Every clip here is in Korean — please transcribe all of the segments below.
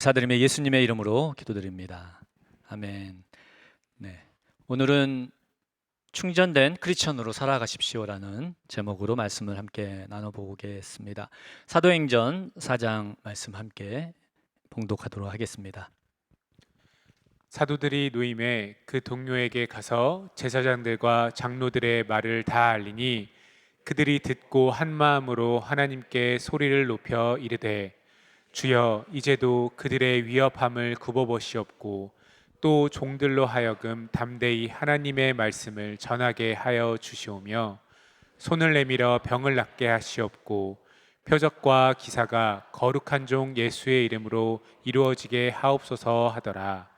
감사드리며 예수님의 이름으로 기도드립니다. 아멘. 네. 오늘은 충전된 크리스천으로 살아가십시오라는 제목으로 말씀을 함께 나눠보겠습니다. 사도행전 4장 말씀 함께 봉독하도록 하겠습니다. 사도들이 노임에 그 동료에게 가서 제사장들과 장로들의 말을 다 알리니 그들이 듣고 한 마음으로 하나님께 소리를 높여 이르되 주여 이제도 그들의 위협함을 굽어보시옵고 또 종들로 하여금 담대히 하나님의 말씀을 전하게 하여 주시오며 손을 내밀어 병을 낫게 하시옵고 표적과 기사가 거룩한 종 예수의 이름으로 이루어지게 하옵소서 하더라.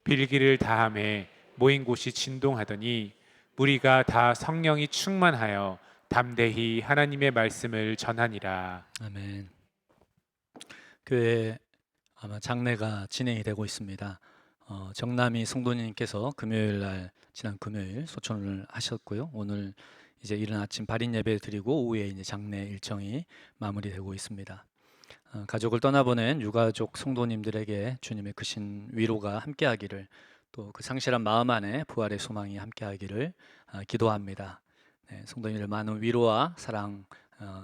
빌기를 다함에 모인 곳이 진동하더니 무리가 다 성령이 충만하여 담대히 하나님의 말씀을 전하니라. 아멘. 교회 아마 장례가 진행이 되고 있습니다. 정남이 성도님께서 금요일 날 지난 금요일 소천을 하셨고요. 오늘 이제 이른 아침 발인 예배 드리고 오후에 이제 장례 일정이 마무리되고 있습니다. 가족을 떠나보낸 유가족 성도님들에게 주님의 크신 위로가 함께하기를, 또 그 상실한 마음 안에 부활의 소망이 함께하기를 기도합니다. 네, 성도님들 많은 위로와 사랑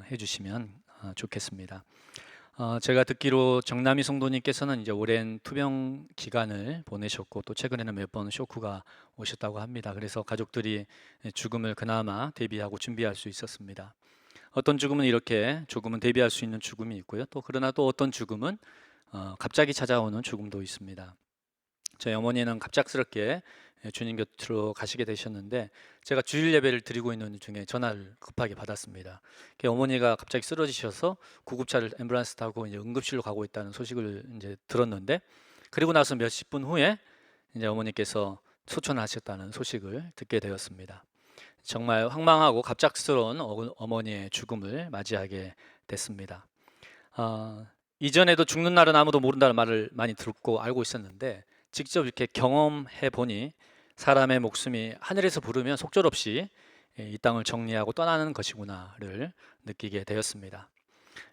해주시면 좋겠습니다. 제가 듣기로 정남이 성도님께서는 이제 오랜 투병 기간을 보내셨고 또 최근에는 몇 번 쇼크가 오셨다고 합니다. 그래서 가족들이 죽음을 그나마 대비하고 준비할 수 있었습니다. 어떤 죽음은 이렇게 조금은 대비할 수 있는 죽음이 있고요. 또 그러나 또 어떤 죽음은 갑자기 찾아오는 죽음도 있습니다. 저희 어머니는 갑작스럽게 주님 곁으로 가시게 되셨는데 제가 주일 예배를 드리고 있는 중에 전화를 급하게 받았습니다. 어머니가 갑자기 쓰러지셔서 구급차를 앰뷸런스 타고 이제 응급실로 가고 있다는 소식을 이제 들었는데, 그리고 나서 몇십 분 후에 이제 어머니께서 소천하셨다는 소식을 듣게 되었습니다. 정말 황망하고 갑작스러운 어머니의 죽음을 맞이하게 됐습니다. 이전에도 죽는 날은 아무도 모른다는 말을 많이 듣고 알고 있었는데 직접 이렇게 경험해 보니 사람의 목숨이 하늘에서 부르면 속절없이 이 땅을 정리하고 떠나는 것이구나를 느끼게 되었습니다.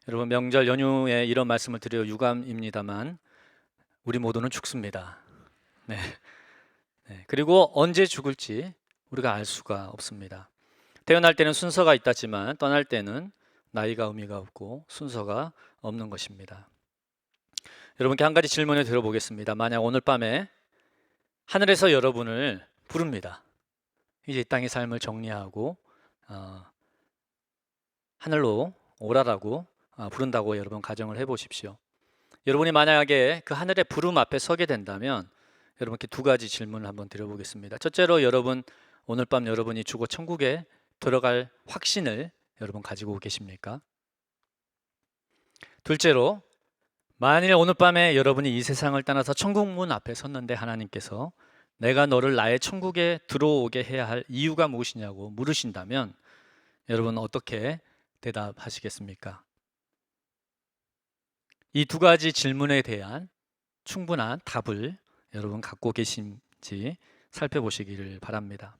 여러분, 명절 연휴에 이런 말씀을 드려 유감입니다만 우리 모두는 죽습니다. 네. 네. 그리고 언제 죽을지 우리가 알 수가 없습니다. 태어날 때는 순서가 있다지만 떠날 때는 나이가 의미가 없고 순서가 없는 것입니다. 여러분께 한 가지 질문을 드려보겠습니다. 만약 오늘 밤에 하늘에서 여러분을 부릅니다. 이제 이 땅의 삶을 정리하고 하늘로 오라라고 부른다고 여러분 가정을 해보십시오. 여러분이 만약에 그 하늘의 부름 앞에 서게 된다면 여러분께 두 가지 질문을 한번 드려보겠습니다. 첫째로, 여러분 오늘 밤 여러분이 죽어 천국에 들어갈 확신을 여러분 가지고 계십니까? 둘째로, 만일 오늘 밤에 여러분이 이 세상을 떠나서 천국 문 앞에 섰는데 하나님께서 내가 너를 나의 천국에 들어오게 해야 할 이유가 무엇이냐고 물으신다면 여러분 어떻게 대답하시겠습니까? 이 두 가지 질문에 대한 충분한 답을 여러분 갖고 계신지 살펴보시기를 바랍니다.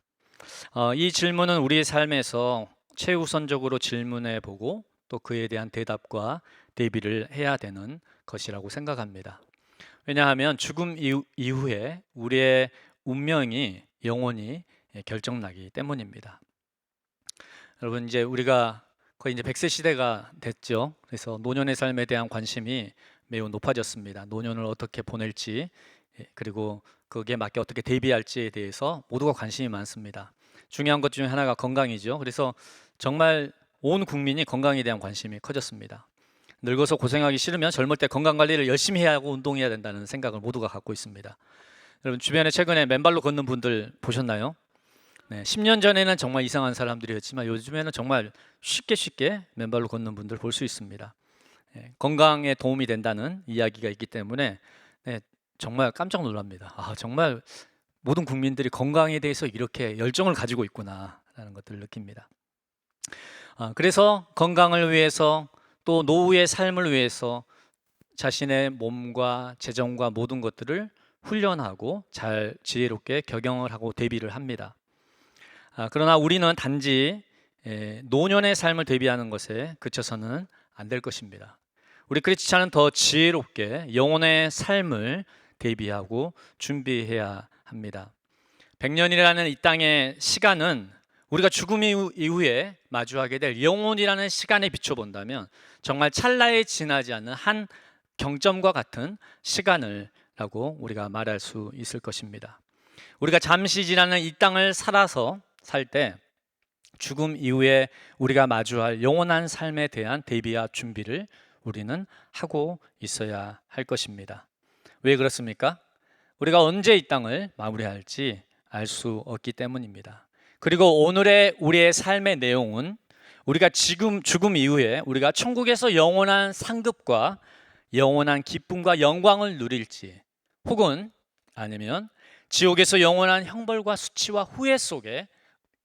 이 질문은 우리의 삶에서 최우선적으로 질문해 보고 또 그에 대한 대답과 대비를 해야 되는 것이라고 생각합니다. 왜냐하면 죽음 이후에 우리의 운명이 영원히 결정나기 때문입니다. 여러분, 이제 우리가 거의 이제 100세 시대가 됐죠. 그래서 노년의 삶에 대한 관심이 매우 높아졌습니다. 노년을 어떻게 보낼지, 그리고 거기에 맞게 어떻게 대비할지에 대해서 모두가 관심이 많습니다. 중요한 것 중에 하나가 건강이죠. 그래서 정말 온 국민이 건강에 대한 관심이 커졌습니다. 늙어서 고생하기 싫으면 젊을 때 건강 관리를 열심히 해야 하고 운동해야 된다는 생각을 모두가 갖고 있습니다. 여러분, 주변에 최근에 맨발로 걷는 분들 보셨나요? 네, 10년 전에는 정말 이상한 사람들이었지만 요즘에는 정말 쉽게 맨발로 걷는 분들 볼 수 있습니다. 건강에 도움이 된다는 이야기가 있기 때문에 정말 깜짝 놀랍니다. 정말 모든 국민들이 건강에 대해서 이렇게 열정을 가지고 있구나라는 것들을 느낍니다. 그래서 건강을 위해서 또 노후의 삶을 위해서 자신의 몸과 재정과 모든 것들을 훈련하고 잘 지혜롭게 격영을 하고 대비를 합니다. 그러나 우리는 단지 노년의 삶을 대비하는 것에 그쳐서는 안 될 것입니다. 우리 크리스찬은 더 지혜롭게 영혼의 삶을 대비하고 준비해야 합니다. 100년이라는 이 땅의 시간은 우리가 죽음 이후에 마주하게 될 영혼이라는 시간에 비춰본다면 정말 찰나에 지나지 않는 한 경점과 같은 시간을 라고 우리가 말할 수 있을 것입니다. 우리가 잠시 지나는 이 땅을 살아서 살 때 죽음 이후에 우리가 마주할 영원한 삶에 대한 대비와 준비를 우리는 하고 있어야 할 것입니다. 왜 그렇습니까? 우리가 언제 이 땅을 마무리할지 알 수 없기 때문입니다. 그리고 오늘의 우리의 삶의 내용은 우리가 지금 죽음 이후에 우리가 천국에서 영원한 상급과 영원한 기쁨과 영광을 누릴지, 혹은 아니면 지옥에서 영원한 형벌과 수치와 후회 속에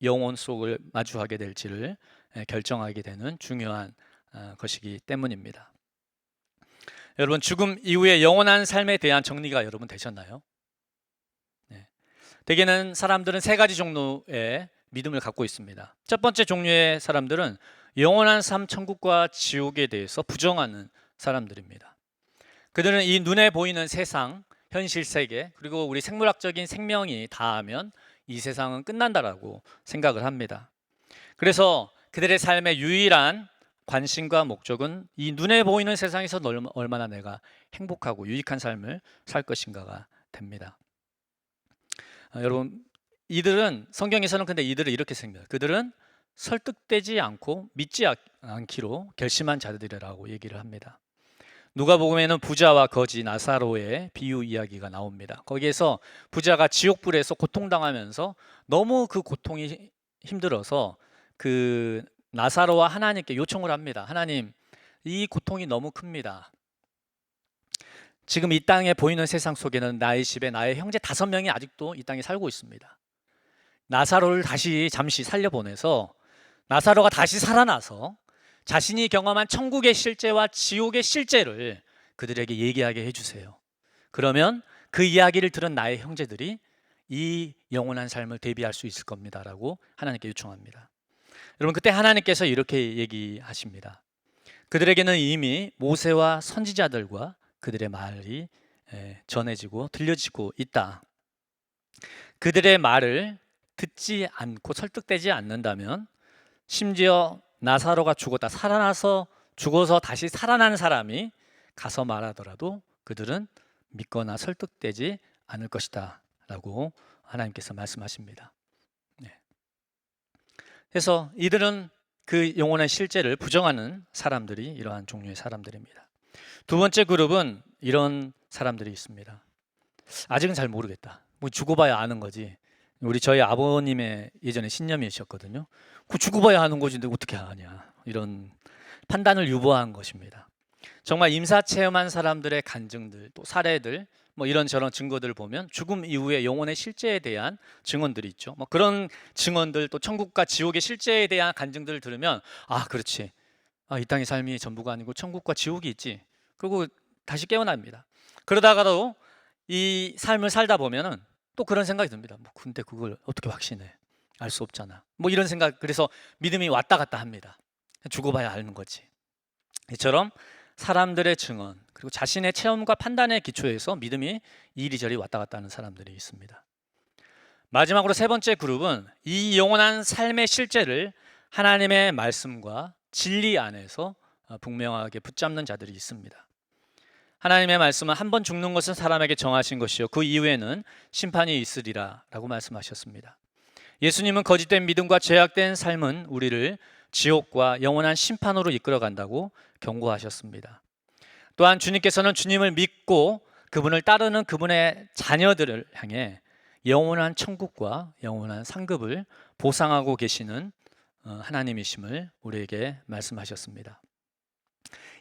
영혼 속을 마주하게 될지를 결정하게 되는 중요한 것이기 때문입니다. 여러분, 죽음 이후의 영원한 삶에 대한 정리가 여러분 되셨나요? 네. 대개는 사람들은 세 가지 종류의 믿음을 갖고 있습니다. 첫 번째 종류의 사람들은 영원한 삶, 천국과 지옥에 대해서 부정하는 사람들입니다. 그들은 이 눈에 보이는 세상, 현실 세계, 그리고 우리 생물학적인 생명이 다하면 이 세상은 끝난다라고 생각을 합니다. 그래서 그들의 삶의 유일한 관심과 목적은 이 눈에 보이는 세상에서 얼마나 내가 행복하고 유익한 삶을 살 것인가가 됩니다. 여러분, 이들은 성경에서는 근데 이들을 이렇게 생각합니다. 그들은 설득되지 않고 믿지 않기로 결심한 자들이라고 얘기를 합니다. 누가복음에는 부자와 거지 나사로의 비유 이야기가 나옵니다. 거기에서 부자가 지옥불에서 고통당하면서 너무 그 고통이 힘들어서 그 나사로와 하나님께 요청을 합니다. 하나님, 이 고통이 너무 큽니다. 지금 이 땅에 보이는 세상 속에는 나의 집에 나의 형제 5명이 아직도 이 땅에 살고 있습니다. 나사로를 다시 잠시 살려보내서 나사로가 다시 살아나서 자신이 경험한 천국의 실제와 지옥의 실제를 그들에게 얘기하게 해주세요. 그러면 그 이야기를 들은 나의 형제들이 이 영원한 삶을 대비할 수 있을 겁니다 라고 하나님께 요청합니다. 여러분, 그때 하나님께서 이렇게 얘기하십니다. 그들에게는 이미 모세와 선지자들과 그들의 말이 전해지고 들려지고 있다. 그들의 말을 듣지 않고 설득되지 않는다면, 심지어 나사로가 죽었다 살아나서 죽어서 다시 살아난 사람이 가서 말하더라도 그들은 믿거나 설득되지 않을 것이다 라고 하나님께서 말씀하십니다. 그래서 이들은 그 영혼의 실제를 부정하는 사람들이 이러한 종류의 사람들입니다. 두 번째 그룹은 이런 사람들이 있습니다. 아직은 잘 모르겠다. 뭐 죽어봐야 아는 거지. 저희 아버님의 예전에 신념이셨거든요. 그 죽어봐야 아는 거지 어떻게 아냐. 이런 판단을 유보한 것입니다. 정말 임사 체험한 사람들의 간증들, 또 사례들, 뭐 이런저런 증거들을 보면 죽음 이후의 영혼의 실제에 대한 증언들이 있죠. 뭐 그런 증언들, 또 천국과 지옥의 실제에 대한 간증들을 들으면 그렇지. 이 땅의 삶이 전부가 아니고 천국과 지옥이 있지. 그리고 다시 깨어납니다. 그러다가도 이 삶을 살다 보면은 또 그런 생각이 듭니다. 뭐 근데 그걸 어떻게 확신해? 알 수 없잖아. 뭐 이런 생각. 그래서 믿음이 왔다 갔다 합니다. 죽어봐야 아는 거지. 이처럼 사람들의 증언, 그리고 자신의 체험과 판단의 기초에서 믿음이 이리저리 왔다 갔다 하는 사람들이 있습니다. 마지막으로 세 번째 그룹은 이 영원한 삶의 실제를 하나님의 말씀과 진리 안에서 분명하게 붙잡는 자들이 있습니다. 하나님의 말씀은 한 번 죽는 것은 사람에게 정하신 것이요 그 이후에는 심판이 있으리라 라고 말씀하셨습니다. 예수님은 거짓된 믿음과 죄악된 삶은 우리를 지옥과 영원한 심판으로 이끌어간다고 경고하셨습니다. 또한 주님께서는 주님을 믿고 그분을 따르는 그분의 자녀들을 향해 영원한 천국과 영원한 상급을 보상하고 계시는 하나님이심을 우리에게 말씀하셨습니다.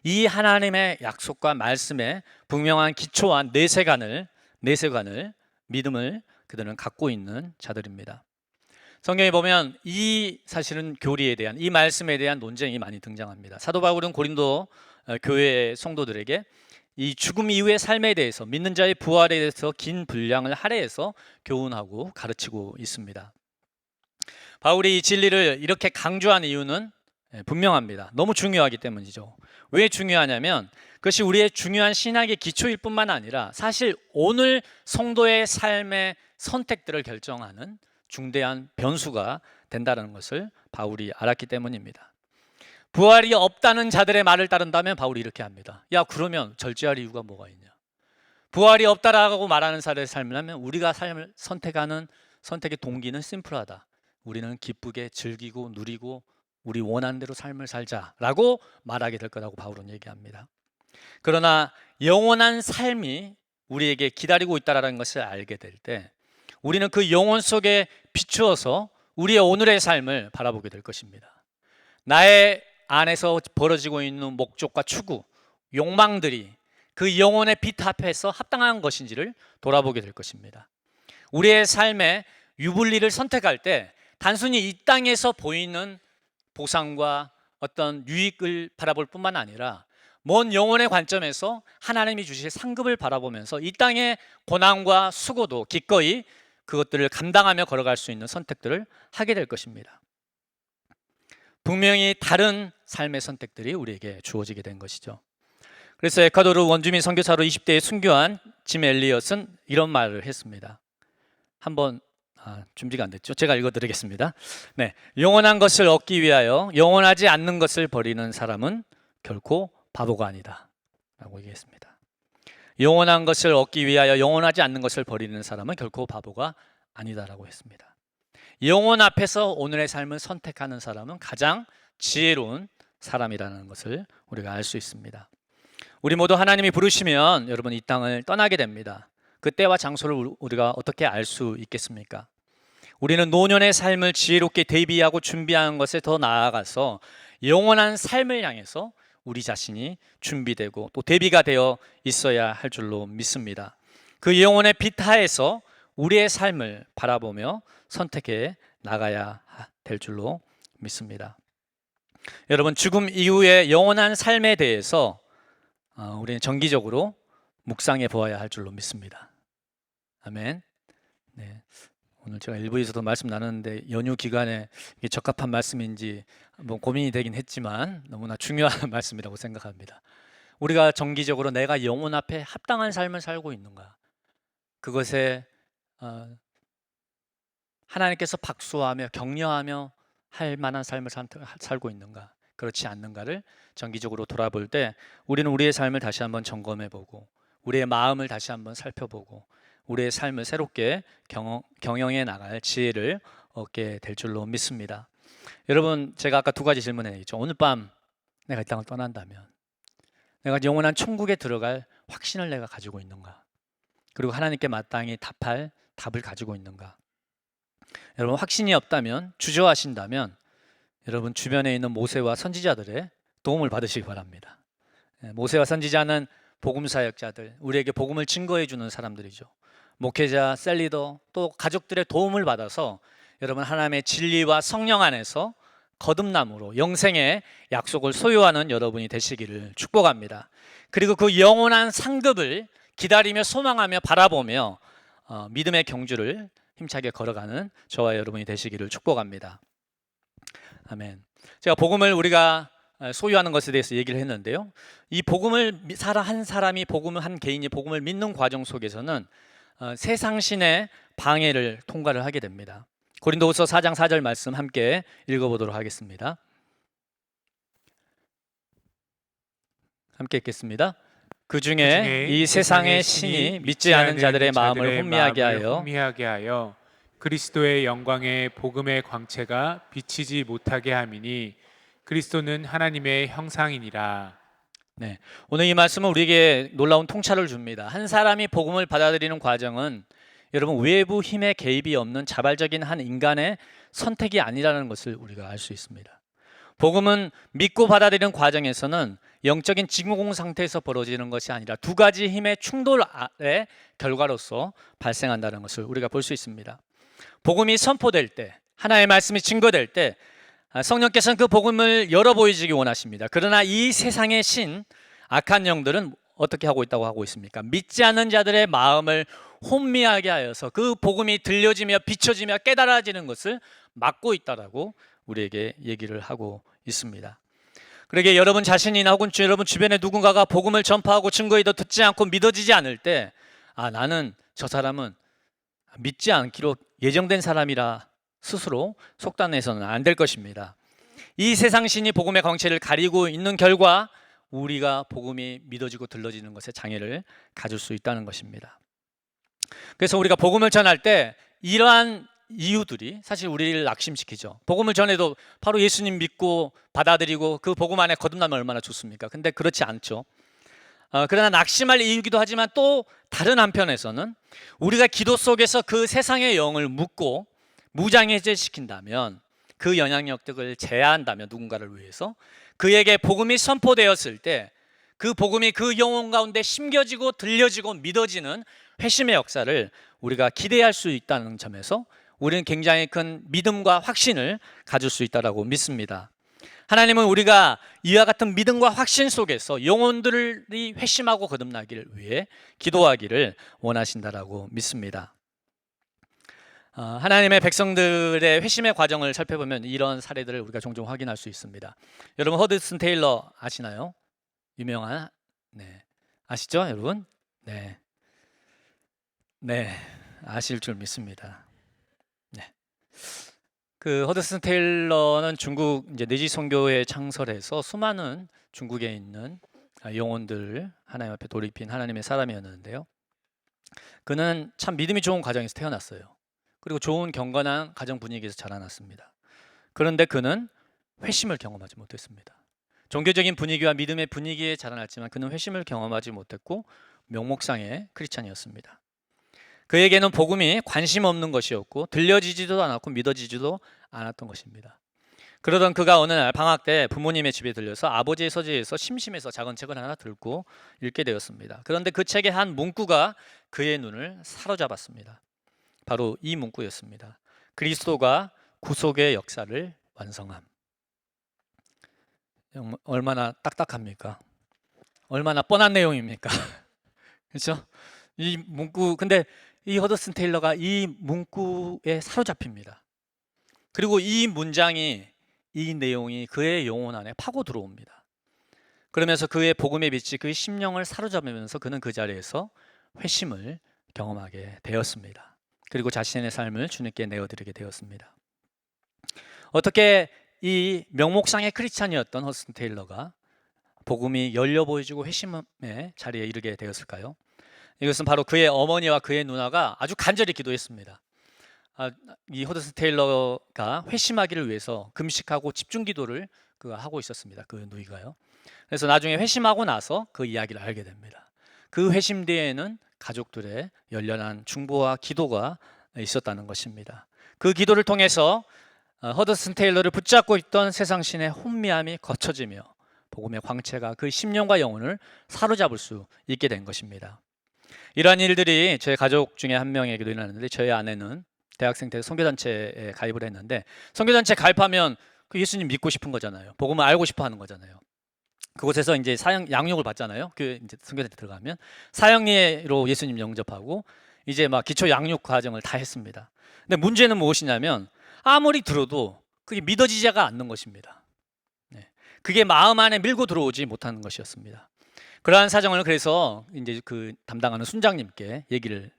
이 하나님의 약속과 말씀에 분명한 기초한 내세관을 믿음을 그들은 갖고 있는 자들입니다. 성경에 보면 이 사실은 교리에 대한, 이 말씀에 대한 논쟁이 많이 등장합니다. 사도 바울은 고린도 교회 성도들에게 이 죽음 이후의 삶에 대해서, 믿는 자의 부활에 대해서 긴 분량을 할애해서 교훈하고 가르치고 있습니다. 바울이 이 진리를 이렇게 강조한 이유는 분명합니다. 너무 중요하기 때문이죠. 왜 중요하냐면 그것이 우리의 중요한 신학의 기초일 뿐만 아니라 사실 오늘 성도의 삶의 선택들을 결정하는 중대한 변수가 된다는 것을 바울이 알았기 때문입니다. 부활이 없다는 자들의 말을 따른다면 바울이 이렇게 합니다. 야, 그러면 절제할 이유가 뭐가 있냐? 부활이 없다라고 말하는 사람의 삶을 하면 우리가 삶을 선택하는 선택의 동기는 심플하다. 우리는 기쁘게 즐기고 누리고 우리 원하는 대로 삶을 살자라고 말하게 될 거라고 바울은 얘기합니다. 그러나 영원한 삶이 우리에게 기다리고 있다는 것을 알게 될 때 우리는 그 영혼 속에 비추어서 우리의 오늘의 삶을 바라보게 될 것입니다. 나의 안에서 벌어지고 있는 목적과 추구, 욕망들이 그 영혼의 빛 앞에서 합당한 것인지를 돌아보게 될 것입니다. 우리의 삶의 유불리를 선택할 때 단순히 이 땅에서 보이는 보상과 어떤 유익을 바라볼 뿐만 아니라 먼 영혼의 관점에서 하나님이 주실 상급을 바라보면서 이 땅의 고난과 수고도 기꺼이 그것들을 감당하며 걸어갈 수 있는 선택들을 하게 될 것입니다. 분명히 다른 삶의 선택들이 우리에게 주어지게 된 것이죠. 그래서 에콰도르 원주민 선교사로 20대에 순교한 짐 엘리엇은 이런 말을 했습니다. 한번 준비가 안 됐죠? 제가 읽어드리겠습니다. 네, 영원한 것을 얻기 위하여 영원하지 않는 것을 버리는 사람은 결코 바보가 아니다 라고 얘기했습니다. 영원한 것을 얻기 위하여 영원하지 않는 것을 버리는 사람은 결코 바보가 아니다라고 했습니다. 영혼 앞에서 오늘의 삶을 선택하는 사람은 가장 지혜로운 사람이라는 것을 우리가 알 수 있습니다. 우리 모두 하나님이 부르시면 여러분 이 땅을 떠나게 됩니다. 그 때와 장소를 우리가 어떻게 알 수 있겠습니까? 우리는 노년의 삶을 지혜롭게 대비하고 준비하는 것에 더 나아가서 영원한 삶을 향해서 우리 자신이 준비되고 또 대비가 되어 있어야 할 줄로 믿습니다. 그 영혼의 빛 하에서 우리의 삶을 바라보며 선택해 나가야 될 줄로 믿습니다. 여러분, 죽음 이후의 영원한 삶에 대해서 우리는 정기적으로 묵상해 보아야 할 줄로 믿습니다. 아멘. 네. 오늘 제가 일부에서도 말씀 나눴는데 연휴 기간에 이게 적합한 말씀인지 고민이 되긴 했지만 너무나 중요한 말씀이라고 생각합니다. 우리가 정기적으로 내가 영혼 앞에 합당한 삶을 살고 있는가? 그것에 하나님께서 박수하며 격려하며 할 만한 삶을 살고 있는가? 그렇지 않는가를 정기적으로 돌아볼 때 우리는 우리의 삶을 다시 한번 점검해 보고 우리의 마음을 다시 한번 살펴보고 우리의 삶을 새롭게 경영해 나갈 지혜를 얻게 될 줄로 믿습니다. 여러분, 제가 아까 두 가지 질문했죠. 오늘 밤 내가 이 땅을 떠난다면 내가 영원한 천국에 들어갈 확신을 내가 가지고 있는가? 그리고 하나님께 마땅히 답할 답을 가지고 있는가? 여러분, 확신이 없다면, 주저하신다면 여러분 주변에 있는 모세와 선지자들의 도움을 받으시기 바랍니다. 모세와 선지자는 복음 사역자들, 우리에게 복음을 증거해 주는 사람들이죠. 목회자, 셀리더, 또 가족들의 도움을 받아서 여러분 하나님의 진리와 성령 안에서 거듭남으로 영생의 약속을 소유하는 여러분이 되시기를 축복합니다. 그리고 그 영원한 상급을 기다리며 소망하며 바라보며 믿음의 경주를 힘차게 걸어가는 저와 여러분이 되시기를 축복합니다. 아멘. 제가 복음을 우리가 소유하는 것에 대해서 얘기를 했는데요. 이 복음을 한 개인이 복음을 믿는 과정 속에서는 세상신의 방해를 통과를 하게 됩니다. 고린도후서 4장 4절 말씀 함께 읽어보도록 하겠습니다. 함께 읽겠습니다. 그 중에 이 세상의 신이 믿지 않은 자들의 마음을 혼미하게 하여 그리스도의 영광의 복음의 광채가 비치지 못하게 함이니 그리스도는 하나님의 형상이니라. 네, 오늘 이 말씀은 우리에게 놀라운 통찰을 줍니다. 한 사람이 복음을 받아들이는 과정은 여러분 외부 힘의 개입이 없는 자발적인 한 인간의 선택이 아니라는 것을 우리가 알 수 있습니다. 복음은 믿고 받아들이는 과정에서는 영적인 진공 상태에서 벌어지는 것이 아니라 두 가지 힘의 충돌의 결과로서 발생한다는 것을 우리가 볼 수 있습니다. 복음이 선포될 때, 하나님의 말씀이 증거될 때 성령께서는 그 복음을 열어 보이시기 원하십니다. 그러나 이 세상의 신, 악한 영들은 어떻게 하고 있다고 하고 있습니까? 믿지 않는 자들의 마음을 혼미하게 하여서 그 복음이 들려지며 비춰지며 깨달아지는 것을 막고 있다라고 우리에게 얘기를 하고 있습니다. 그러게 여러분 자신이나 혹은 여러분 주변에 누군가가 복음을 전파하고 증거에도 듣지 않고 믿어지지 않을 때, 나는 저 사람은 믿지 않기로 예정된 사람이라 스스로 속단해서는 안 될 것입니다. 이 세상 신이 복음의 광채를 가리고 있는 결과 우리가 복음이 믿어지고 들려지는 것에 장애를 가질 수 있다는 것입니다. 그래서 우리가 복음을 전할 때 이러한 이유들이 사실 우리를 낙심시키죠. 복음을 전해도 바로 예수님 믿고 받아들이고 그 복음 안에 거듭나면 얼마나 좋습니까? 근데 그렇지 않죠. 그러나 낙심할 이유기도 하지만 또 다른 한편에서는 우리가 기도 속에서 그 세상의 영을 묻고 무장해제시킨다면, 그 영향력들을 제한한다면, 누군가를 위해서 그에게 복음이 선포되었을 때 그 복음이 그 영혼 가운데 심겨지고 들려지고 믿어지는 회심의 역사를 우리가 기대할 수 있다는 점에서 우리는 굉장히 큰 믿음과 확신을 가질 수 있다고 믿습니다. 하나님은 우리가 이와 같은 믿음과 확신 속에서 영혼들이 회심하고 거듭나기를 위해 기도하기를 원하신다라고 믿습니다. 하나님의 백성들의 회심의 과정을 살펴보면 이런 사례들을 우리가 종종 확인할 수 있습니다. 여러분 허드슨 테일러 아시나요? 유명한, 아시죠 여러분? 네, 아실 줄 믿습니다. 그 허드슨 테일러는 중국 이제 내지 선교회 창설해서 수많은 중국에 있는 영혼들 하나님 앞에 돌이킨 하나님의 사람이었는데요. 그는 참 믿음이 좋은 가정에서 태어났어요. 그리고 좋은 경건한 가정 분위기에서 자라났습니다. 그런데 그는 회심을 경험하지 못했습니다. 종교적인 분위기와 믿음의 분위기에 자라났지만 그는 회심을 경험하지 못했고 명목상의 크리스찬이었습니다. 그에게는 복음이 관심 없는 것이었고 들려지지도 않았고 믿어지지도 않았던 것입니다. 그러던 그가 어느 날 방학 때 부모님의 집에 들려서 아버지의 서재에서 심심해서 작은 책을 하나 들고 읽게 되었습니다. 그런데 그 책의 한 문구가 그의 눈을 사로잡았습니다. 바로 이 문구였습니다. 그리스도가 구속의 역사를 완성함. 얼마나 딱딱합니까? 얼마나 뻔한 내용입니까? 그렇죠? 이 문구, 근데 이 허드슨 테일러가 이 문구에 사로잡힙니다. 그리고 이 문장이, 이 내용이 그의 영혼 안에 파고 들어옵니다. 그러면서 그의 복음의 빛이 그의 심령을 사로잡으면서 그는 그 자리에서 회심을 경험하게 되었습니다. 그리고 자신의 삶을 주님께 내어드리게 되었습니다. 어떻게 이 명목상의 크리스찬이었던 허드슨 테일러가 복음이 열려 보여지고 회심의 자리에 이르게 되었을까요? 이것은 바로 그의 어머니와 그의 누나가 아주 간절히 기도했습니다. 이 허드슨 테일러가 회심하기를 위해서 금식하고 집중 기도를 하고 있었습니다. 그 누이가요. 그래서 나중에 회심하고 나서 그 이야기를 알게 됩니다. 그 회심 뒤에는 가족들의 열렬한 중보와 기도가 있었다는 것입니다. 그 기도를 통해서 허드슨 테일러를 붙잡고 있던 세상신의 혼미함이 거쳐지며 복음의 광채가 그 심령과 영혼을 사로잡을 수 있게 된 것입니다. 이러한 일들이 제 가족 중에 한 명에게도 일어났는데, 저희 아내는 대학생 때 선교단체에 가입을 했는데, 선교단체 가입하면 그 예수님 믿고 싶은 거잖아요. 복음을 알고 싶어 하는 거잖아요. 그곳에서 이제 양육을 받잖아요. 그 이제 선교단체 들어가면 사형리로 예수님 영접하고 이제 막 기초 양육 과정을 다 했습니다. 근데 문제는 무엇이냐면 아무리 들어도 그게 믿어지지가 않는 것입니다. 그게 마음 안에 밀고 들어오지 못하는 것이었습니다. 그러한 사정을 그래서 이제 그 담당하는 순장님께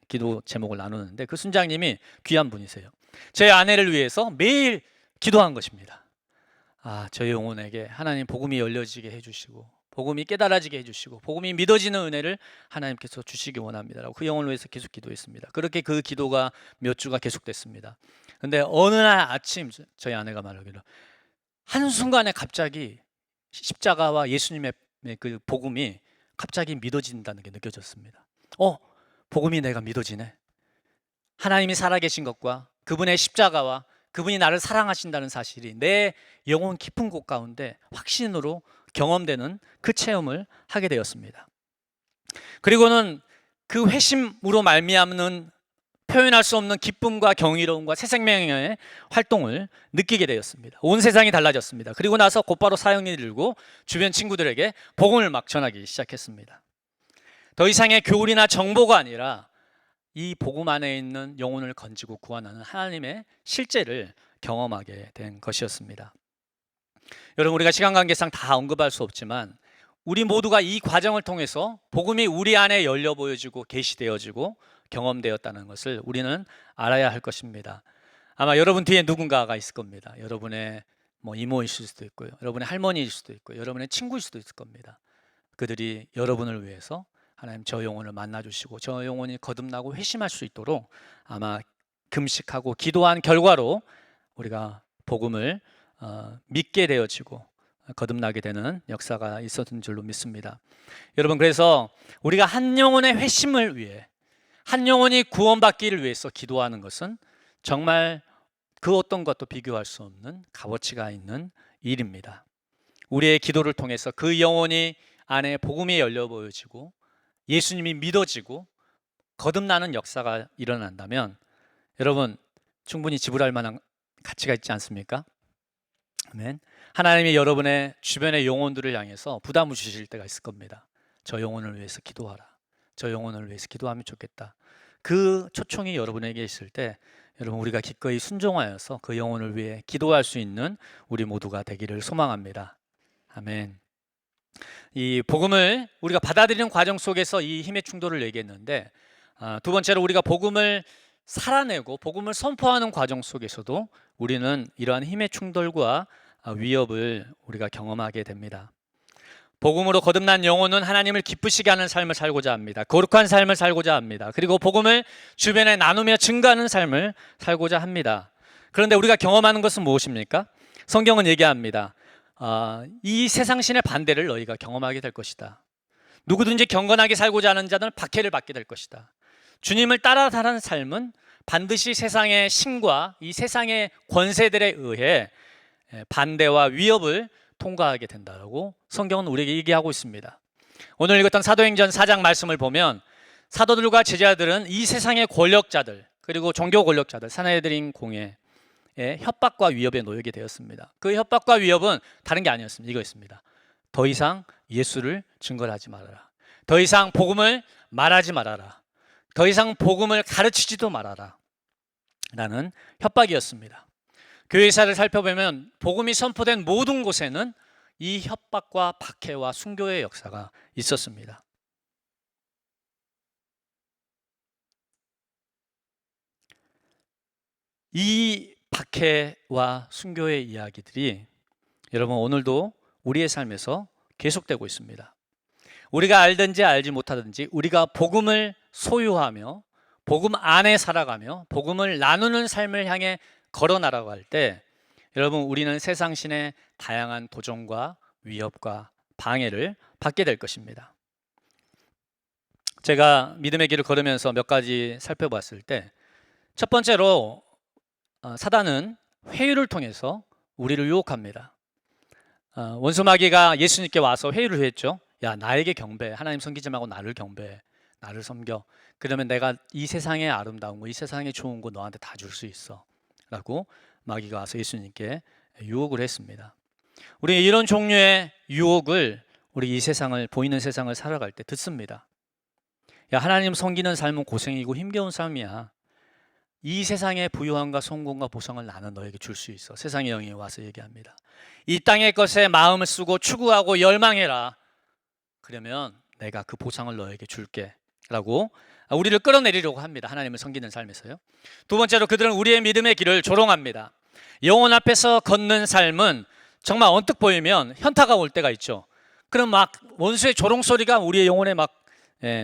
기도 제목을 나누는데, 그 순장님이 귀한 분이세요. 제 아내를 위해서 매일 기도한 것입니다. 저희 영혼에게 하나님 복음이 열려지게 해주시고 복음이 깨달아지게 해주시고 복음이 믿어지는 은혜를 하나님께서 주시기 원합니다라고 그 영혼을 위해서 계속 기도했습니다. 그렇게 그 기도가 몇 주가 계속됐습니다. 근데 어느 날 아침 저희 아내가 말하기를 한순간에 갑자기 십자가와 예수님의 그 복음이 갑자기 믿어진다는 게 느껴졌습니다. 복음이 내가 믿어지네. 하나님이 살아계신 것과 그분의 십자가와 그분이 나를 사랑하신다는 사실이 내 영혼 깊은 곳 가운데 확신으로 경험되는 그 체험을 하게 되었습니다. 그리고는 그 회심으로 말미암는 표현할 수 없는 기쁨과 경이로움과 새 생명의 활동을 느끼게 되었습니다. 온 세상이 달라졌습니다. 그리고 나서 곧바로 사형리 들고 주변 친구들에게 복음을 막 전하기 시작했습니다. 더 이상의 교훈이나 정보가 아니라 이 복음 안에 있는 영혼을 건지고 구원하는 하나님의 실제를 경험하게 된 것이었습니다. 여러분, 우리가 시간 관계상 다 언급할 수 없지만 우리 모두가 이 과정을 통해서 복음이 우리 안에 열려 보여지고 계시되어지고 경험되었다는 것을 우리는 알아야 할 것입니다. 아마 여러분 뒤에 누군가가 있을 겁니다. 여러분의 이모일 수도 있고요, 여러분의 할머니일 수도 있고요, 여러분의 친구일 수도 있을 겁니다. 그들이 여러분을 위해서 하나님 저 영혼을 만나주시고 저 영혼이 거듭나고 회심할 수 있도록 아마 금식하고 기도한 결과로 우리가 복음을 믿게 되어지고 거듭나게 되는 역사가 있었던 줄로 믿습니다. 여러분, 그래서 우리가 한 영혼의 회심을 위해, 한 영혼이 구원받기를 위해서 기도하는 것은 정말 그 어떤 것도 비교할 수 없는 값어치가 있는 일입니다. 우리의 기도를 통해서 그 영혼이 안에 복음이 열려 보여지고 예수님이 믿어지고 거듭나는 역사가 일어난다면 여러분, 충분히 지불할 만한 가치가 있지 않습니까? 아멘. 하나님이 여러분의 주변의 영혼들을 향해서 부담을 주실 때가 있을 겁니다. 저 영혼을 위해서 기도하라, 저 영혼을 위해서 기도하면 좋겠다. 그 초청이 여러분에게 있을 때 여러분, 우리가 기꺼이 순종하여서 그 영혼을 위해 기도할 수 있는 우리 모두가 되기를 소망합니다. 아멘. 이 복음을 우리가 받아들이는 과정 속에서 이 힘의 충돌을 얘기했는데, 두 번째로 우리가 복음을 살아내고 복음을 선포하는 과정 속에서도 우리는 이러한 힘의 충돌과 위협을 우리가 경험하게 됩니다. 복음으로 거듭난 영혼은 하나님을 기쁘시게 하는 삶을 살고자 합니다. 거룩한 삶을 살고자 합니다. 그리고 복음을 주변에 나누며 증거하는 삶을 살고자 합니다. 그런데 우리가 경험하는 것은 무엇입니까? 성경은 얘기합니다. 이 세상 신의 반대를 너희가 경험하게 될 것이다. 누구든지 경건하게 살고자 하는 자는 박해를 받게 될 것이다. 주님을 따라가는 삶은 반드시 세상의 신과 이 세상의 권세들에 의해 반대와 위협을 통과하게 된다고 성경은 우리에게 얘기하고 있습니다. 오늘 읽었던 사도행전 4장 말씀을 보면 사도들과 제자들은 이 세상의 권력자들, 그리고 종교 권력자들, 사내들인 공회의 협박과 위협에 놓이게 되었습니다. 그 협박과 위협은 다른 게 아니었습니다. 이거였습니다. 더 이상 예수를 증거하지 말아라. 더 이상 복음을 말하지 말아라. 더 이상 복음을 가르치지도 말아라 라는 협박이었습니다. 교회사를 살펴보면 복음이 선포된 모든 곳에는 이 협박과 박해와 순교의 역사가 있었습니다. 이 박해와 순교의 이야기들이 여러분, 오늘도 우리의 삶에서 계속되고 있습니다. 우리가 알든지 알지 못하든지 우리가 복음을 소유하며 복음 안에 살아가며 복음을 나누는 삶을 향해 걸어 나가갈 때 여러분, 우리는 세상신의 다양한 도전과 위협과 방해를 받게 될 것입니다. 제가 믿음의 길을 걸으면서 몇 가지 살펴봤을 때, 첫 번째로 사단은 회유를 통해서 우리를 유혹합니다. 원수 마귀가 예수님께 와서 회유를 했죠. 야, 나에게 경배해. 하나님 섬기지 말고 나를 경배해. 나를 섬겨. 그러면 내가 이 세상의 아름다운 거, 이 세상의 좋은 거 너한테 다 줄 수 있어 라고 마귀가 와서 예수님께 유혹을 했습니다. 우리 이런 종류의 유혹을 우리 이 세상을, 보이는 세상을 살아갈 때 듣습니다. 야, 하나님 섬기는 삶은 고생이고 힘겨운 삶이야. 이 세상의 부유함과 성공과 보상을 나는 너에게 줄 수 있어. 세상의 영이 와서 얘기합니다. 이 땅의 것에 마음을 쓰고 추구하고 열망해라. 그러면 내가 그 보상을 너에게 줄게 라고 우리를 끌어내리려고 합니다. 하나님을 섬기는 삶에서요. 두 번째로 그들은 우리의 믿음의 길을 조롱합니다. 영혼 앞에서 걷는 삶은 정말 언뜻 보이면 현타가 올 때가 있죠. 그럼 막 원수의 조롱 소리가 우리의 영혼에 막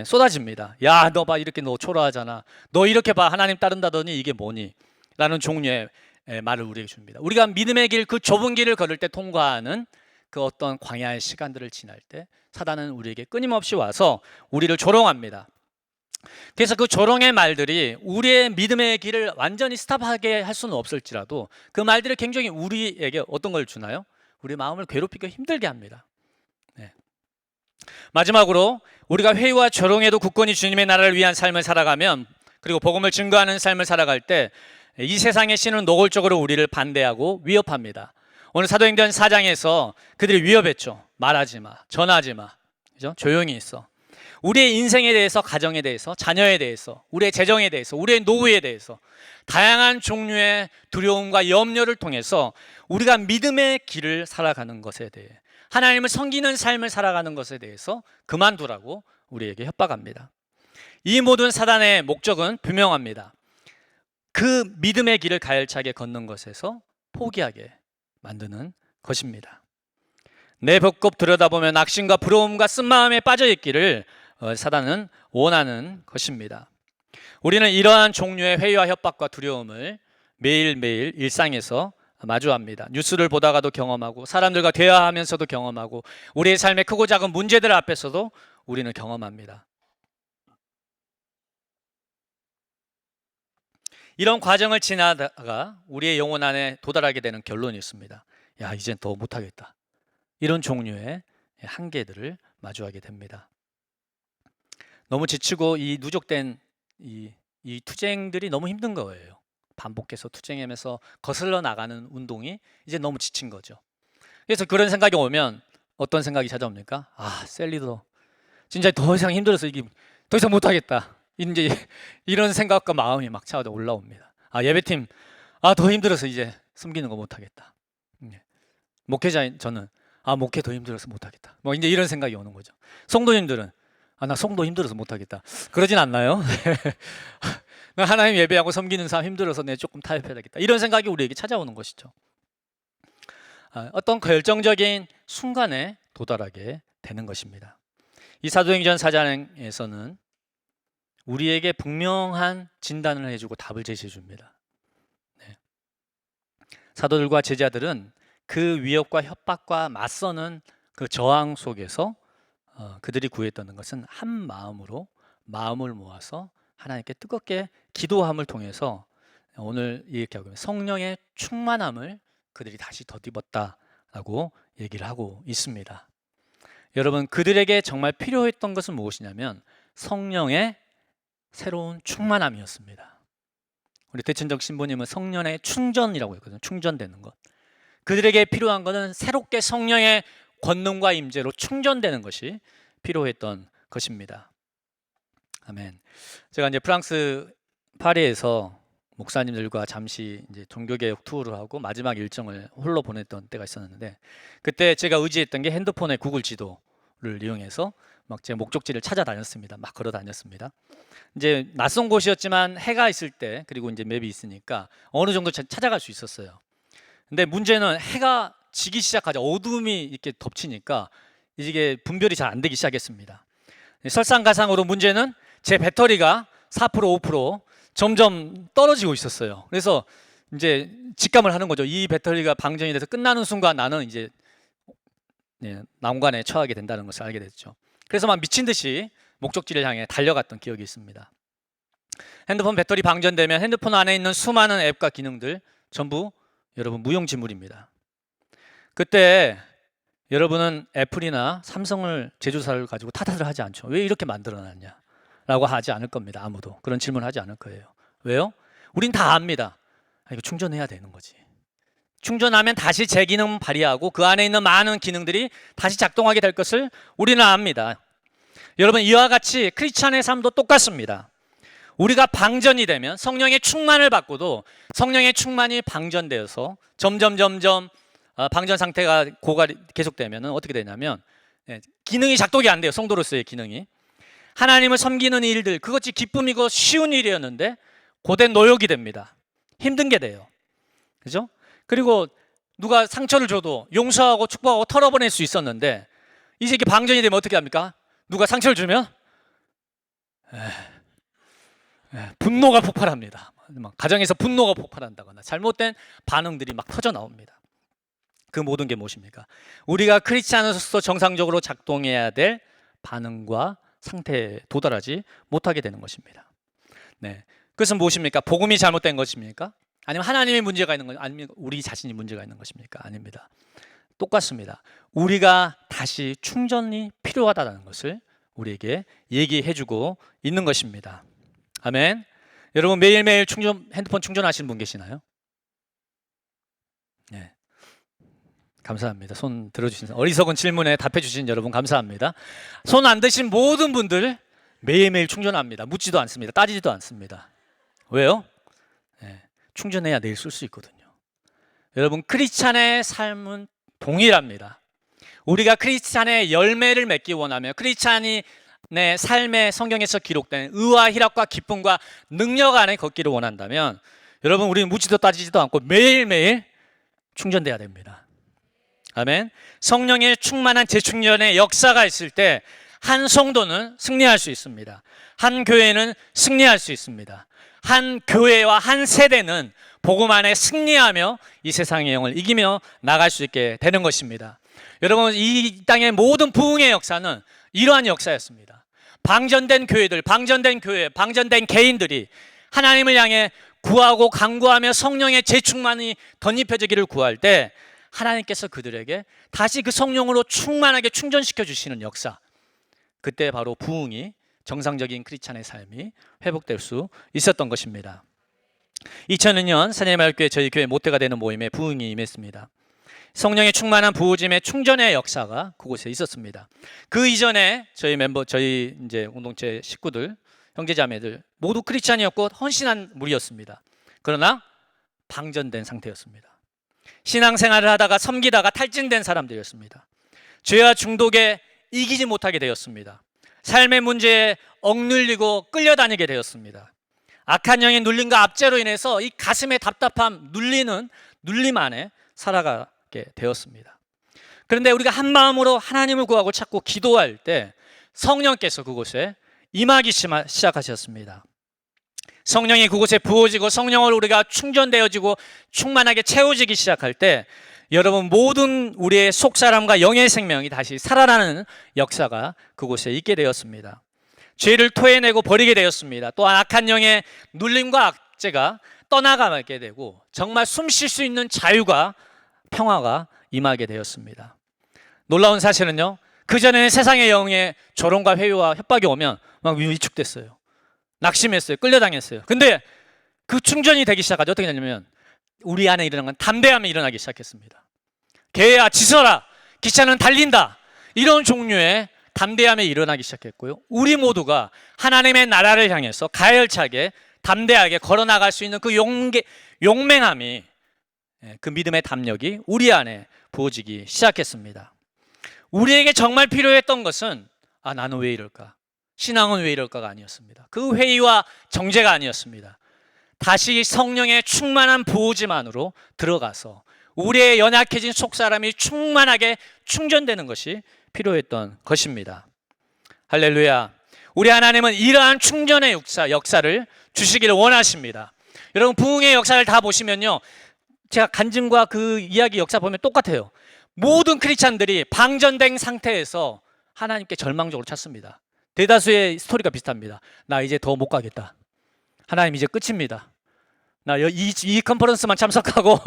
쏟아집니다. 야, 너 봐, 이렇게 너 초라하잖아. 너 이렇게 봐, 하나님 따른다더니 이게 뭐니? 라는 종류의 말을 우리에게 줍니다. 우리가 믿음의 길, 그 좁은 길을 걸을 때 통과하는 그 어떤 광야의 시간들을 지날 때 사단은 우리에게 끊임없이 와서 우리를 조롱합니다. 그래서 그 조롱의 말들이 우리의 믿음의 길을 완전히 스탑하게 할 수는 없을지라도 그 말들이 굉장히 우리에게 어떤 걸 주나요? 우리 마음을 괴롭히고 힘들게 합니다. 마지막으로 우리가 회의와 조롱에도 굳건히 주님의 나라를 위한 삶을 살아가면, 그리고 복음을 증거하는 삶을 살아갈 때 이 세상의 신은 노골적으로 우리를 반대하고 위협합니다. 오늘 사도행전 4장에서 그들이 위협했죠. 말하지 마, 전하지 마, 그죠? 조용히 있어. 우리의 인생에 대해서, 가정에 대해서, 자녀에 대해서, 우리의 재정에 대해서, 우리의 노후에 대해서 다양한 종류의 두려움과 염려를 통해서 우리가 믿음의 길을 살아가는 것에 대해, 하나님을 섬기는 삶을 살아가는 것에 대해서 그만두라고 우리에게 협박합니다. 이 모든 사단의 목적은 분명합니다. 그 믿음의 길을 가열차게 걷는 것에서 포기하게 만드는 것입니다. 내 벽곱 들여다보면 낙심과 부러움과 쓴마음에 빠져있기를 사단은 원하는 것입니다. 우리는 이러한 종류의 회의와 협박과 두려움을 매일매일 일상에서 마주합니다. 뉴스를 보다가도 경험하고, 사람들과 대화하면서도 경험하고, 우리의 삶의 크고 작은 문제들 앞에서도 우리는 경험합니다. 이런 과정을 지나다가 우리의 영혼 안에 도달하게 되는 결론이 있습니다. 야, 이젠 더 못하겠다. 이런 종류의 한계들을 마주하게 됩니다. 너무 지치고 이 누적된 이 투쟁들이 너무 힘든 거예요. 반복해서 투쟁하면서 거슬러 나가는 운동이 이제 너무 지친 거죠. 그래서 그런 생각이 오면 어떤 생각이 찾아옵니까? 아, 셀리더 진짜 더 이상 힘들어서 이게 더 이상 못하겠다. 이제 이런 생각과 마음이 막 차오르 올라옵니다. 아, 예배팀 더 힘들어서 이제 섬기는 거 못하겠다. 목회자인 저는 목회 더 힘들어서 못하겠다. 뭐 이제 이런 생각이 오는 거죠. 성도님들은 나 성도 힘들어서 못하겠다. 그러진 않나요? 나 하나님 예배하고 섬기는 삶 힘들어서 내 조금 타협해야 되겠다. 이런 생각이 우리에게 찾아오는 것이죠. 어떤 결정적인 순간에 도달하게 되는 것입니다. 이 사도행전 4장에서는 우리에게 분명한 진단을 해주고 답을 제시해 줍니다. 사도들과 제자들은 그 위협과 협박과 맞서는 그 저항 속에서 그들이 구했던 것은 한 마음으로 마음을 모아서 하나님께 뜨겁게 기도함을 통해서 오늘 이렇게 하고 있는 성령의 충만함을 그들이 다시 덧입었다라고 얘기를 하고 있습니다. 여러분, 그들에게 정말 필요했던 것은 무엇이냐면 성령의 새로운 충만함이었습니다. 우리 대천적 신부님은 성령의 충전이라고 했거든요. 충전되는 것. 그들에게 필요한 것은 새롭게 성령의 권능과 임재로 충전되는 것이 필요했던 것입니다. 아멘. 제가 이제 프랑스 파리에서 목사님들과 잠시 이제 종교개혁 투어를 하고 마지막 일정을 홀로 보냈던 때가 있었는데, 그때 제가 의지했던 게 핸드폰의 구글 지도를 이용해서 막 제 목적지를 찾아다녔습니다. 막 걸어 다녔습니다. 이제 낯선 곳이었지만 해가 있을 때, 그리고 이제 맵이 있으니까 어느 정도 찾아갈 수 있었어요. 근데 문제는 해가 지기 시작하자 어둠이 이렇게 덮치니까 이게 분별이 잘 안 되기 시작했습니다. 설상가상으로 문제는 제 배터리가 4%, 5% 점점 떨어지고 있었어요. 그래서 이제 직감을 하는 거죠. 이 배터리가 방전이 돼서 끝나는 순간 나는 이제 난관에 처하게 된다는 것을 알게 됐죠. 그래서 막 미친 듯이 목적지를 향해 달려갔던 기억이 있습니다. 핸드폰 배터리 방전되면 핸드폰 안에 있는 수많은 앱과 기능들 전부 여러분 무용지물입니다. 그때 여러분은 애플이나 삼성을 제조사를 가지고 탓을 하지 않죠. 왜 이렇게 만들어놨냐 라고 하지 않을 겁니다. 아무도 그런 질문을 하지 않을 거예요. 왜요? 우린 다 압니다. 이거 충전해야 되는 거지. 충전하면 다시 제 기능 발휘하고 그 안에 있는 많은 기능들이 다시 작동하게 될 것을 우리는 압니다. 여러분, 이와 같이 크리스찬의 삶도 똑같습니다. 우리가 방전이 되면 성령의 충만을 받고도 성령의 충만이 방전되어서 점점 방전 상태가 계속되면 어떻게 되냐면 기능이 작동이 안 돼요. 성도로서의 기능이. 하나님을 섬기는 일들, 그것이 기쁨이고 쉬운 일이었는데 고된 노역이 됩니다. 힘든 게 돼요. 그죠? 그리고 누가 상처를 줘도 용서하고 축복하고 털어보낼 수 있었는데 이제 이게 방전이 되면 어떻게 합니까? 누가 상처를 주면 분노가 폭발합니다. 가정에서 분노가 폭발한다거나 잘못된 반응들이 막 터져 나옵니다. 그 모든 게 무엇입니까? 우리가 크리스찬으로서 정상적으로 작동해야 될 반응과 상태에 도달하지 못하게 되는 것입니다. 그것은 무엇입니까? 복음이 잘못된 것입니까? 아니면 하나님의 문제가 있는 것, 아니면 우리 자신이 문제가 있는 것입니까? 아닙니다. 똑같습니다. 우리가 다시 충전이 필요하다는 것을 우리에게 얘기해주고 있는 것입니다. 아멘. 여러분, 매일매일 핸드폰 충전하시는 분 계시나요? 네. 감사합니다. 손 들어주신 어리석은 질문에 답해주신 여러분 감사합니다. 손 안 드신 모든 분들 매일매일 충전합니다. 묻지도 않습니다. 따지지도 않습니다. 왜요? 충전해야 내일 쓸 수 있거든요. 여러분, 크리스찬의 삶은 동일합니다. 우리가 크리스찬의 열매를 맺기 원하며 크리스찬이 내 삶의 성경에서 기록된 의와 희락과 기쁨과 능력 안에 걷기를 원한다면 여러분, 우리는 묻지도 따지지도 않고 매일매일 충전돼야 됩니다. 아멘. 성령의 충만한 재충전의 역사가 있을 때 한 성도는 승리할 수 있습니다. 한 교회는 승리할 수 있습니다. 한 교회와 한 세대는 복음 안에 승리하며 이 세상의 영을 이기며 나갈 수 있게 되는 것입니다. 여러분, 이 땅의 모든 부흥의 역사는 이러한 역사였습니다. 방전된 교회들, 방전된 교회, 방전된 개인들이 하나님을 향해 구하고 간구하며 성령의 재충만이 덧입혀지기를 구할 때 하나님께서 그들에게 다시 그 성령으로 충만하게 충전시켜 주시는 역사, 그때 바로 부흥이, 정상적인 크리스찬의 삶이 회복될 수 있었던 것입니다. 2002년 사내마을교회 저희 교회 모태가 되는 모임에 부흥이 임했습니다. 성령의 충만한 부어짐의 충전의 역사가 그곳에 있었습니다. 그 이전에 저희 멤버, 저희 이제 공동체 식구들, 형제자매들 모두 크리스찬이었고 헌신한 무리였습니다. 그러나 방전된 상태였습니다. 신앙생활을 하다가 섬기다가 탈진된 사람들이었습니다. 죄와 중독에 이기지 못하게 되었습니다. 삶의 문제에 억눌리고 끌려다니게 되었습니다. 악한 영의 눌림과 압제로 인해서 이 가슴의 답답함, 눌림 안에 살아가게 되었습니다. 그런데 우리가 한 마음으로 하나님을 구하고 찾고 기도할 때 성령께서 그곳에 임하기 시작하셨습니다. 성령이 그곳에 부어지고 성령으로 우리가 충전되어지고 충만하게 채워지기 시작할 때 여러분, 모든 우리의 속사람과 영의 생명이 다시 살아나는 역사가 그곳에 있게 되었습니다. 죄를 토해내고 버리게 되었습니다. 또한 악한 영의 눌림과 압제가 떠나가게 되고 정말 숨 쉴 수 있는 자유가, 평화가 임하게 되었습니다. 놀라운 사실은요, 그전에는 세상의 영의 조롱과 회유와 협박이 오면 막 위축됐어요. 낙심했어요. 끌려당했어요. 근데 그 충전이 되기 시작하죠. 어떻게 되냐면 우리 안에 일어난 건 담대함이 일어나기 시작했습니다. 개야 지서라, 기차는 달린다, 이런 종류의 담대함이 일어나기 시작했고요. 우리 모두가 하나님의 나라를 향해서 가열차게 담대하게 걸어나갈 수 있는 그 용맹함이, 그 믿음의 담력이 우리 안에 부어지기 시작했습니다. 우리에게 정말 필요했던 것은 나는 왜 이럴까? 신앙은 왜 이럴까가 아니었습니다. 그 회의와 정죄가 아니었습니다. 다시 성령의 충만한 부어짐 안으로 들어가서 우리의 연약해진 속사람이 충만하게 충전되는 것이 필요했던 것입니다. 할렐루야. 우리 하나님은 이러한 충전의 역사를 주시기를 원하십니다. 여러분, 부흥의 역사를 다 보시면요, 제가 간증과 그 이야기 역사 보면 똑같아요. 모든 크리스찬들이 방전된 상태에서 하나님께 절망적으로 찾습니다. 대다수의 스토리가 비슷합니다. 나 이제 더 못 가겠다. 하나님 이제 끝입니다. 나 이 컨퍼런스만 참석하고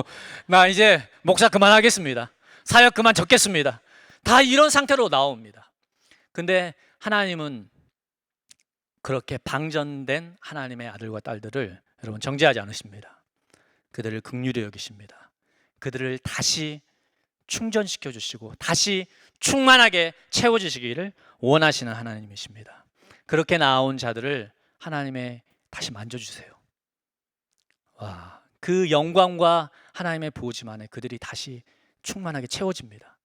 나 이제 목사 그만하겠습니다. 사역 그만 적겠습니다. 다 이런 상태로 나옵니다. 근데 하나님은 그렇게 방전된 하나님의 아들과 딸들을 여러분 정죄하지 않으십니다. 그들을 긍휼히 여기십니다. 그들을 다시 충전시켜 주시고 다시 충만하게 채워주시기를 원하시는 하나님이십니다. 그렇게 나온 자들을 하나님의 다시 만져주세요. 와, 그 영광과 하나님의 보호짐 안에 그들이 다시 충만하게 채워집니다.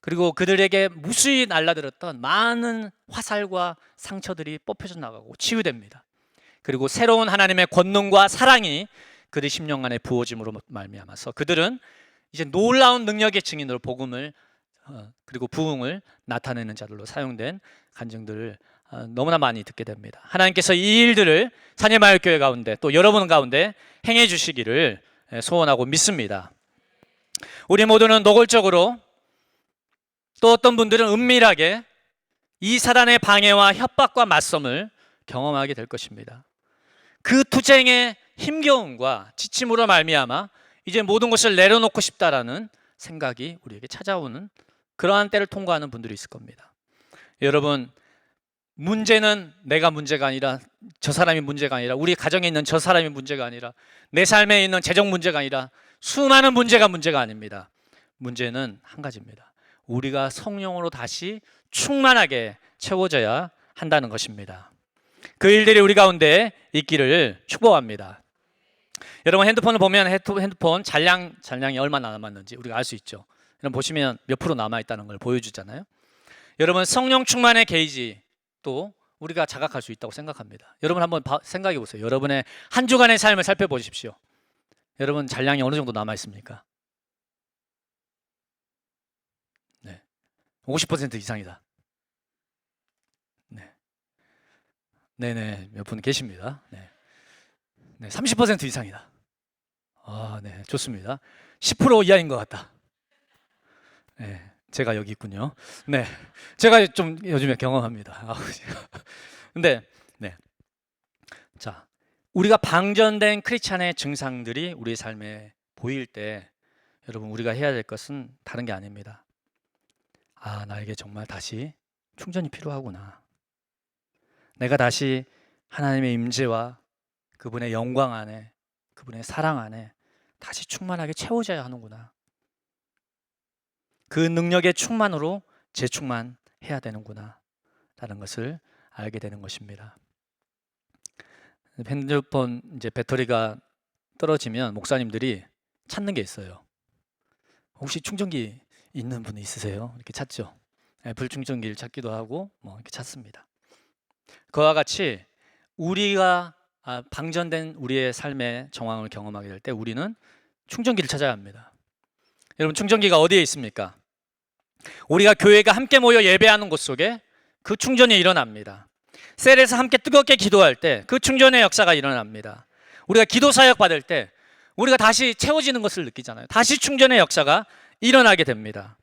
그리고 그들에게 무수히 날라들었던 많은 화살과 상처들이 뽑혀져 나가고 치유됩니다. 그리고 새로운 하나님의 권능과 사랑이 그들 심령 안에 부어짐으로 말미암아서 그들은 이제 놀라운 능력의 증인으로 복음을 그리고 부흥을 나타내는 자들로 사용된 간증들을 너무나 많이 듣게 됩니다. 하나님께서 이 일들을 사내마을교회 가운데 또 여러분 가운데 행해 주시기를 소원하고 믿습니다. 우리 모두는 노골적으로, 또 어떤 분들은 은밀하게 이 사단의 방해와 협박과 맞섬을 경험하게 될 것입니다. 그 투쟁의 힘겨움과 지침으로 말미암아 이제 모든 것을 내려놓고 싶다라는 생각이 우리에게 찾아오는 그러한 때를 통과하는 분들이 있을 겁니다. 여러분, 문제는 내가 문제가 아니라 저 사람이 문제가 아니라 우리 가정에 있는 저 사람이 문제가 아니라 내 삶에 있는 재정 문제가 아니라 수많은 문제가 아닙니다. 문제는 한 가지입니다. 우리가 성령으로 다시 충만하게 채워져야 한다는 것입니다. 그 일들이 우리 가운데 있기를 축복합니다. 여러분 핸드폰을 보면 핸드폰 잔량이 얼마나 남았는지 우리가 알 수 있죠. 여러분 보시면 몇 프로 남아있다는 걸 보여주잖아요. 여러분 성령 충만의 게이지 또 우리가 자각할 수 있다고 생각합니다. 여러분 한번 생각해 보세요. 여러분의 한 주간의 삶을 살펴보십시오. 여러분 잔량이 어느 정도 남아있습니까? 네, 50% 이상이다. 네, 네네, 몇 분 계십니다. 네, 30% 이상이다. 아, 네, 좋습니다. 10% 이하인 것 같다. 네, 제가 여기 있군요. 네, 제가 좀 요즘에 경험합니다. 근데 네, 자, 우리가 방전된 크리스찬의 증상들이 우리의 삶에 보일 때 여러분 우리가 해야 될 것은 다른 게 아닙니다. 아, 나에게 정말 다시 충전이 필요하구나. 내가 다시 하나님의 임재와 그분의 영광 안에, 그분의 사랑 안에 다시 충만하게 채워져야 하는구나. 그 능력의 충만으로 재충만해야 되는구나 라는 것을 알게 되는 것입니다. 핸드폰 이제 배터리가 떨어지면 목사님들이 찾는 게 있어요. 혹시 충전기 있는 분이 있으세요? 이렇게 찾죠. 불충전기를 찾기도 하고 뭐 이렇게 찾습니다. 그와 같이 우리가 방전된 우리의 삶의 정황을 경험하게 될 때 우리는 충전기를 찾아야 합니다. 여러분 충전기가 어디에 있습니까? 우리가 교회가 함께 모여 예배하는 곳 속에 그 충전이 일어납니다. 셀에서 함께 뜨겁게 기도할 때 그 충전의 역사가 일어납니다. 우리가 기도 사역 받을 때 우리가 다시 채워지는 것을 느끼잖아요. 다시 충전의 역사가 일어나게 됩니다.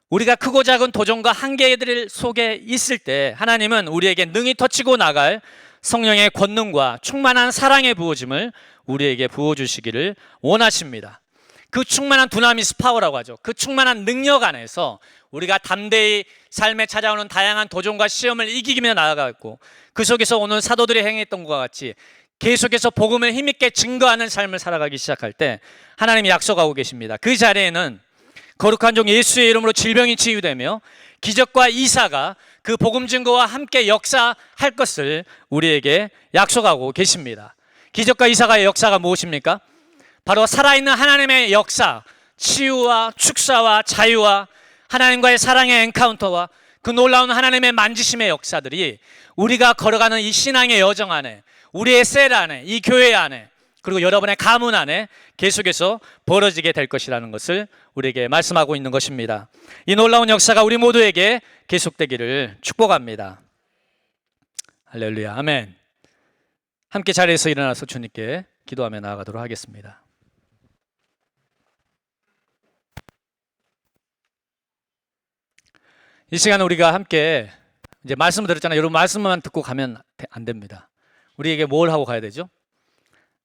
우리가 크고 작은 도전과 한계들 속에 있을 때 하나님은 우리에게 능히 터치고 나갈 성령의 권능과 충만한 사랑의 부어짐을 우리에게 부어주시기를 원하십니다. 그 충만한 두나미스 파워라고 하죠. 그 충만한 능력 안에서 우리가 담대히 삶에 찾아오는 다양한 도전과 시험을 이기며 나아가고 그 속에서 오늘 사도들이 행했던 것과 같이 계속해서 복음을 힘있게 증거하는 삶을 살아가기 시작할 때 하나님이 약속하고 계십니다. 그 자리에는 거룩한 종 예수의 이름으로 질병이 치유되며 기적과 이사가 그 복음 증거와 함께 역사할 것을 우리에게 약속하고 계십니다. 기적과 이사가의 역사가 무엇입니까? 바로 살아있는 하나님의 역사, 치유와 축사와 자유와 하나님과의 사랑의 엔카운터와 그 놀라운 하나님의 만지심의 역사들이 우리가 걸어가는 이 신앙의 여정 안에, 우리의 셀 안에, 이 교회 안에, 그리고 여러분의 가문 안에 계속해서 벌어지게 될 것이라는 것을 우리에게 말씀하고 있는 것입니다. 이 놀라운 역사가 우리 모두에게 계속되기를 축복합니다. 할렐루야, 아멘. 함께 자리에서 일어나서 주님께 기도하며 나아가도록 하겠습니다. 이 시간 우리가 함께 이제 말씀을 들었잖아요. 여러분 말씀만 듣고 가면 안 됩니다. 우리에게 뭘 하고 가야 되죠?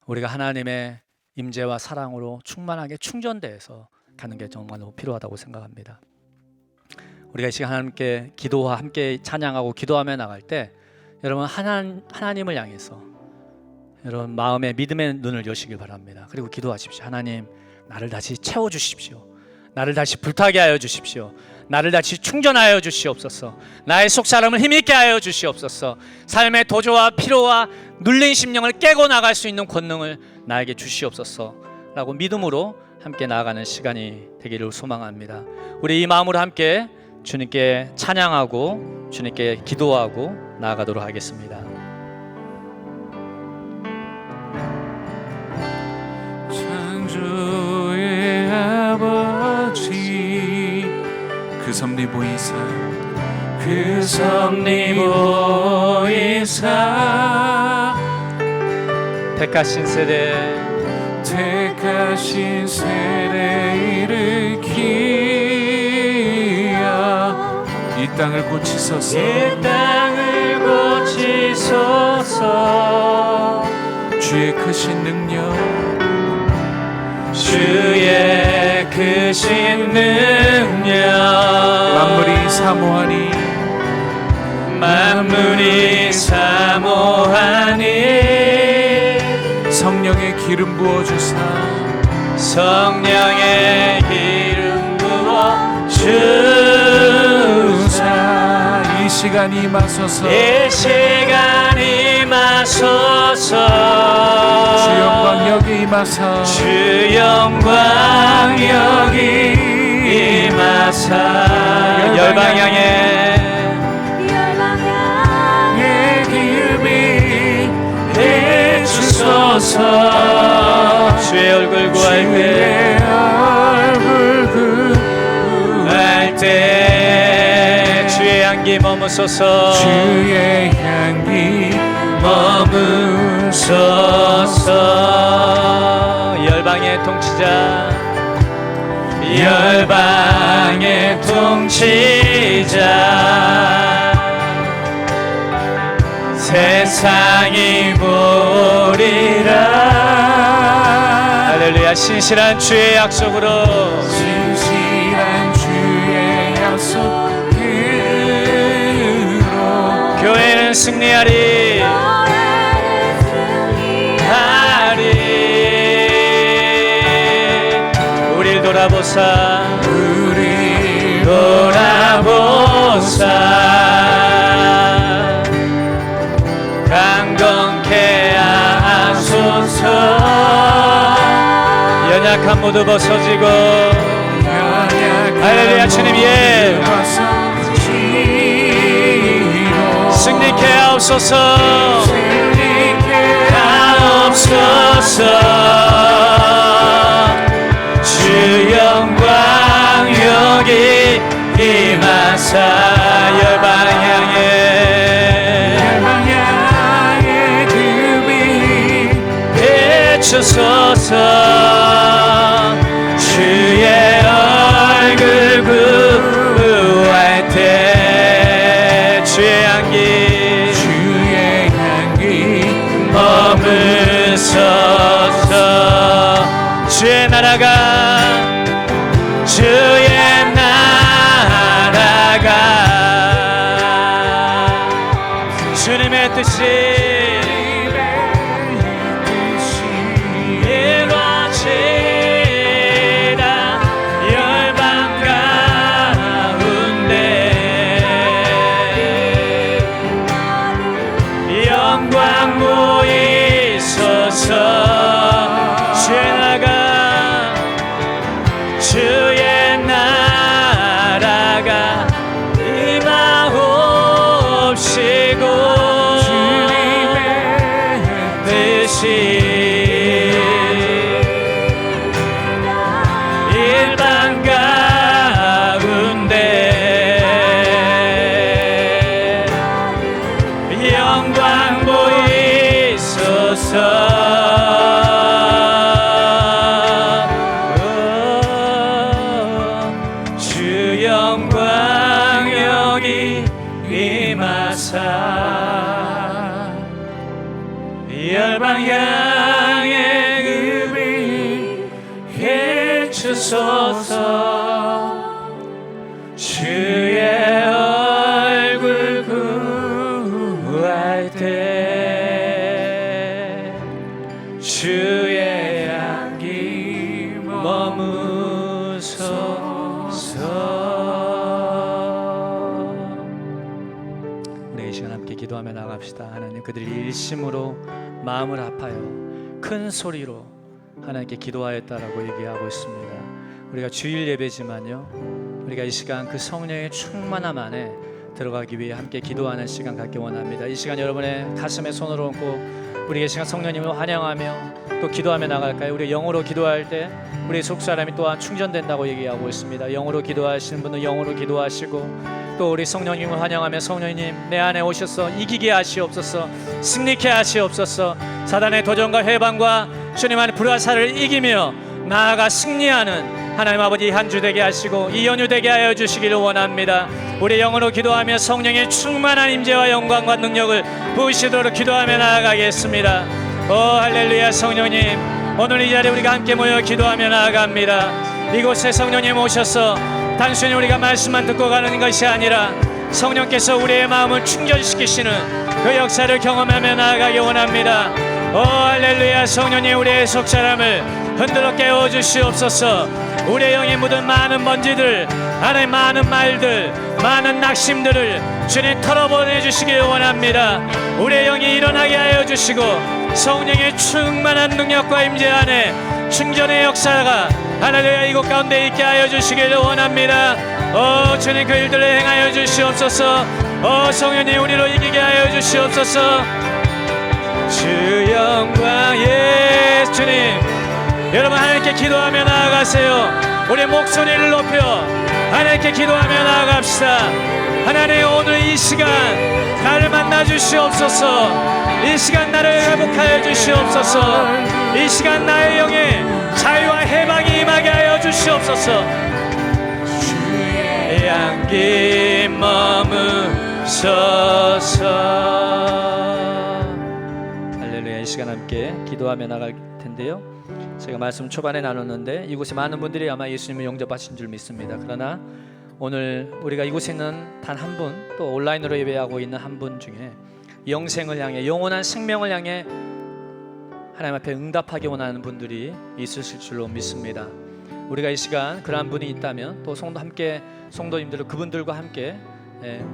우리가 하나님의 임재와 사랑으로 충만하게 충전돼서 가는 게 정말로 필요하다고 생각합니다. 우리가 이 시간 하나님께 기도와 함께 찬양하고 기도하며 나갈 때 여러분 하나님을 향해서 여러분 마음의 믿음의 눈을 여시길 바랍니다. 그리고 기도하십시오. 하나님, 나를 다시 채워주십시오. 나를 다시 불타게 하여 주십시오. 나를 다시 충전하여 주시옵소서. 나의 속사람을 힘있게 하여 주시옵소서. 삶의 도조와 피로와 눌린 심령을 깨고 나갈 수 있는 권능을 나에게 주시옵소서 라고 믿음으로 함께 나아가는 시간이 되기를 소망합니다. 우리 이 마음으로 함께 주님께 찬양하고 주님께 기도하고 나아가도록 하겠습니다. 창조의 아버지 그 섭리 보이사 그 섭리 보이사 택하신 세대 일으키야 이 땅을 고치소서 이 땅을 고치소서 주의 크신 능력 주의 크신 능력 만물이 사모하니 만물이 사모하니 성령의 기름 부어주사 성령의 기름 주사 이 시간 임하소서 이 시간 임하소서 주 영광 여기 임하사 주 영광 여기 임하사 열방향에 기름이 주소서 주의 얼굴 구할 때 구할 때 주의 향기 머무소서 주의 향기 머무소서 열방의 통치자 열방의 통치자 세상이 보리라 할렐루야 신실한 주의 약속으로 신실한 주의 약속으로 교회는 승리하리 우릴 돌아보사 우리 돌아보사 강건케 하소서 연약한 모두 벗어지고 할렐루야 주님 예 승리케 하옵소서 하옵소서 주 영광 여기 임하사 열방향에 비추소서 주의 얼굴 구할 때 주의 향기 머무소서 주의 나라가 주님의 뜻이 이루어지라 열방 가운데 영광 모이소서 주의 나라가 임하옵시고 주님의 뜻이 일반 가운데 영광 보이소서 주 영광 여기 임하사 열방향에 금이 해주소서 주의 얼굴 구할 때 주의 향기 머무소서 우리 이 시간 함께 기도하며 나갑시다. 하나님 그들이 일심으로 마음을 아파요 큰 소리로 하나님께 기도하였다라고 얘기하고 있습니다. 우리가 주일 예배지만요 우리가 이 시간 그 성령의 충만함 안에 들어가기 위해 함께 기도하는 시간 갖기 원합니다. 이 시간 여러분의 가슴에 손을 얹고 우리 이 시간 성령님을 환영하며 또 기도하며 나갈까요? 우리 영어로 기도할 때 우리 속사람이 또한 충전된다고 얘기하고 있습니다. 영어로 기도하시는 분은 영어로 기도하시고 또 우리 성령님을 환영하며 성령님 내 안에 오셔서 이기게 하시옵소서 승리케 하시옵소서 사단의 도전과 해방과 주님 안에 불화살을 이기며 나아가 승리하는 하나님 아버지 한 주 되게 하시고 이 연휴 되게 하여 주시기를 원합니다. 우리 영어로 기도하며 성령의 충만한 임재와 영광과 능력을 부으시도록 기도하며 나아가겠습니다. 오 할렐루야 성령님 오늘 이 자리에 우리가 함께 모여 기도하며 나아갑니다. 이곳에 성령님 오셔서 단순히 우리가 말씀만 듣고 가는 것이 아니라 성령께서 우리의 마음을 충전시키시는 그 역사를 경험하며 나아가기 원합니다. 오 할렐루야 성령님 우리의 속사람을 흔들어 깨워주시옵소서. 우리의 영에 묻은 많은 먼지들, 하나님 많은 말들, 많은 낙심들을 주님 털어보내 주시길 원합니다. 우리의 영이 일어나게 하여 주시고 성령의 충만한 능력과 임재 안에 충전의 역사가 하나님의 이곳 가운데 있게 하여 주시길 원합니다. 주님 그 일들을 행하여 주시옵소서. 성령님 우리로 이기게 하여 주시옵소서. 주 영광 예수님. 여러분 하나님께 기도하며 나아가세요. 우리 목소리를 높여 하나님께 기도하며 나아갑시다. 하나님 오늘 이 시간 나를 만나 주시옵소서. 이 시간 나를 회복하여 주시옵소서. 이 시간 나의 영에 자유와 해방이 임하게 하여 주시옵소서. 주의 향기 머무소서. 할렐루야. 이 시간 함께 기도하며 나갈 텐데요, 제가 말씀 초반에 나눴는데 이곳에 많은 분들이 아마 예수님을 영접하신 줄 믿습니다. 그러나 오늘 우리가 이곳에 있는 단 한 분, 또 온라인으로 예배하고 있는 한 분 중에 영생을 향해, 영원한 생명을 향해 하나님 앞에 응답하기 원하는 분들이 있으실 줄로 믿습니다. 우리가 이 시간 그러한 분이 있다면 또 성도님들 그분들과 함께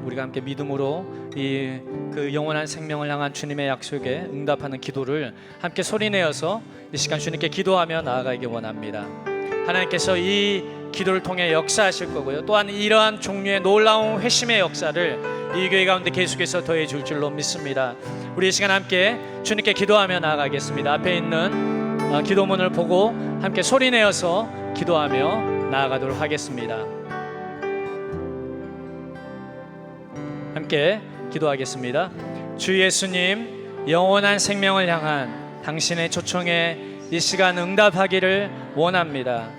우리가 함께 믿음으로 그 영원한 생명을 향한 주님의 약속에 응답하는 기도를 함께 소리내어서 이 시간 주님께 기도하며 나아가기 원합니다. 하나님께서 이 기도를 통해 역사하실 거고요, 또한 이러한 종류의 놀라운 회심의 역사를 이 교회 가운데 계속해서 더해 줄 줄로 믿습니다. 우리 이 시간 함께 주님께 기도하며 나아가겠습니다. 앞에 있는 기도문을 보고 함께 소리내어서 기도하며 나아가도록 하겠습니다. 함께 기도하겠습니다. 주 예수님, 영원한 생명을 향한 당신의 초청에 이 시간 응답하기를 원합니다.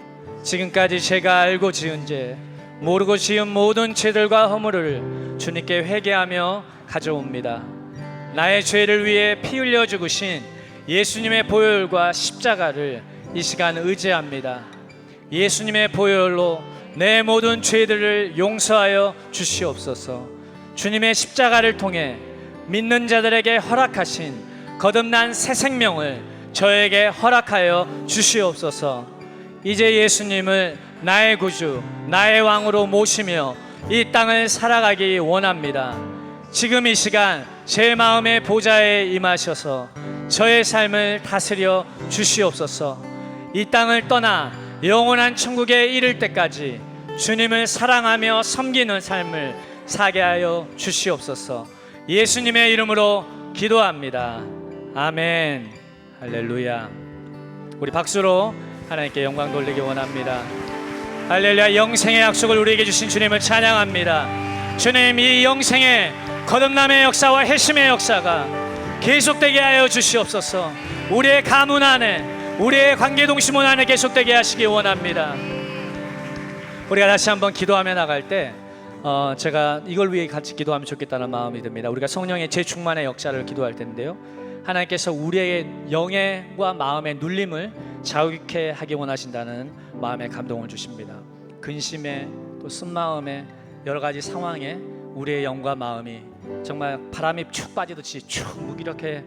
지금까지 제가 알고 지은 죄, 모르고 지은 모든 죄들과 허물을 주님께 회개하며 가져옵니다. 나의 죄를 위해 피 흘려 죽으신 예수님의 보혈과 십자가를 이 시간 의지합니다. 예수님의 보혈로 내 모든 죄들을 용서하여 주시옵소서. 주님의 십자가를 통해 믿는 자들에게 허락하신 거듭난 새 생명을 저에게 허락하여 주시옵소서. 이제 예수님을 나의 구주, 나의 왕으로 모시며 이 땅을 살아가기 원합니다. 지금 이 시간 제 마음의 보좌에 임하셔서 저의 삶을 다스려 주시옵소서. 이 땅을 떠나 영원한 천국에 이를 때까지 주님을 사랑하며 섬기는 삶을 사게 하여 주시옵소서. 예수님의 이름으로 기도합니다. 아멘. 할렐루야. 우리 박수로 하나님께 영광 돌리기 원합니다. 할렐루야. 영생의 약속을 우리에게 주신 주님을 찬양합니다. 주님, 이 영생의 거듭남의 역사와 회심의 역사가 계속되게 하여 주시옵소서. 우리의 가문 안에, 우리의 관계동심원 안에 계속되게 하시기 원합니다. 우리가 다시 한번 기도하며 나갈 때 제가 이걸 위해 같이 기도하면 좋겠다는 마음이 듭니다. 우리가 성령의 재충만의 역사를 기도할 텐데요, 하나님께서 우리의 영과 마음의 눌림을 자유케 하기 원하신다는 마음의 감동을 주십니다. 근심에 또 쓴마음에 여러 가지 상황에 우리의 영과 마음이 정말 바람이 축 빠지듯이 축 무기력해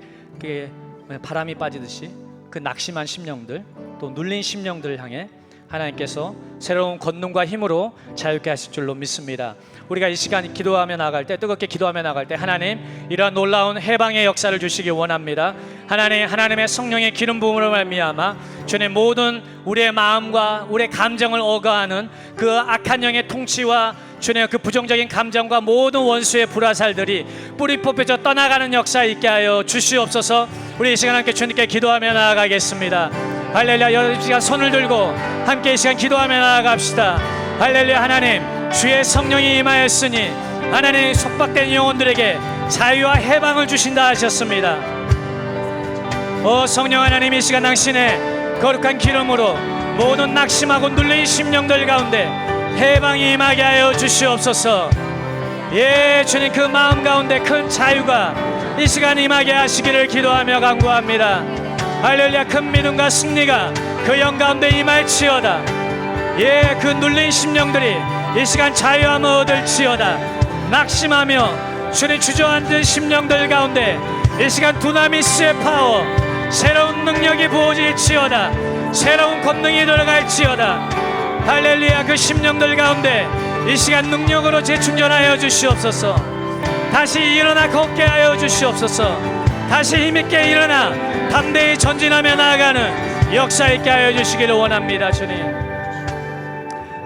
바람이 빠지듯이 그 낙심한 심령들, 또 눌린 심령들을 향해 하나님께서 새로운 권능과 힘으로 자유케 하실 줄로 믿습니다. 우리가 이 시간 기도하며 나갈 때, 뜨겁게 기도하며 나갈 때 하나님 이러한 놀라운 해방의 역사를 주시기 원합니다. 하나님의 성령의 기름 부음으로 말미암아 주님 모든 우리의 마음과 우리의 감정을 억압하는 그 악한 영의 통치와 주님 그 부정적인 감정과 모든 원수의 불화살들이 뿌리 뽑혀져 떠나가는 역사 있게 하여 주시옵소서. 우리 이 시간 함께 주님께 기도하며 나아가겠습니다. 할렐루야. 여러분 이 시간 손을 들고 함께 이 시간 기도하며 나아갑시다. 할렐루야. 하나님 주의 성령이 임하였으니 하나님 속박된 영혼들에게 자유와 해방을 주신다 하셨습니다. 오 성령 하나님, 이 시간 당신의 거룩한 기름으로 모든 낙심하고 눌린 심령들 가운데 해방이 임하게 하여 주시옵소서. 예 주님, 그 마음 가운데 큰 자유가 이 시간 임하게 하시기를 기도하며 간구합니다. 할렐루야. 큰 믿음과 승리가 그 영 가운데 임할지어다. 예, 그 눌린 심령들이 이 시간 자유함을 얻을지어다. 낙심하며 주님 주저앉은 심령들 가운데 이 시간 두나미스의 파워, 새로운 능력이 부어질지어다. 새로운 권능이 들어갈지어다. 할렐루야. 그 심령들 가운데 이 시간 능력으로 재충전하여 주시옵소서. 다시 일어나 걷게 하여 주시옵소서. 다시 힘있게 일어나 담대히 전진하며 나아가는 역사 있게 하여 주시기를 원합니다. 주님,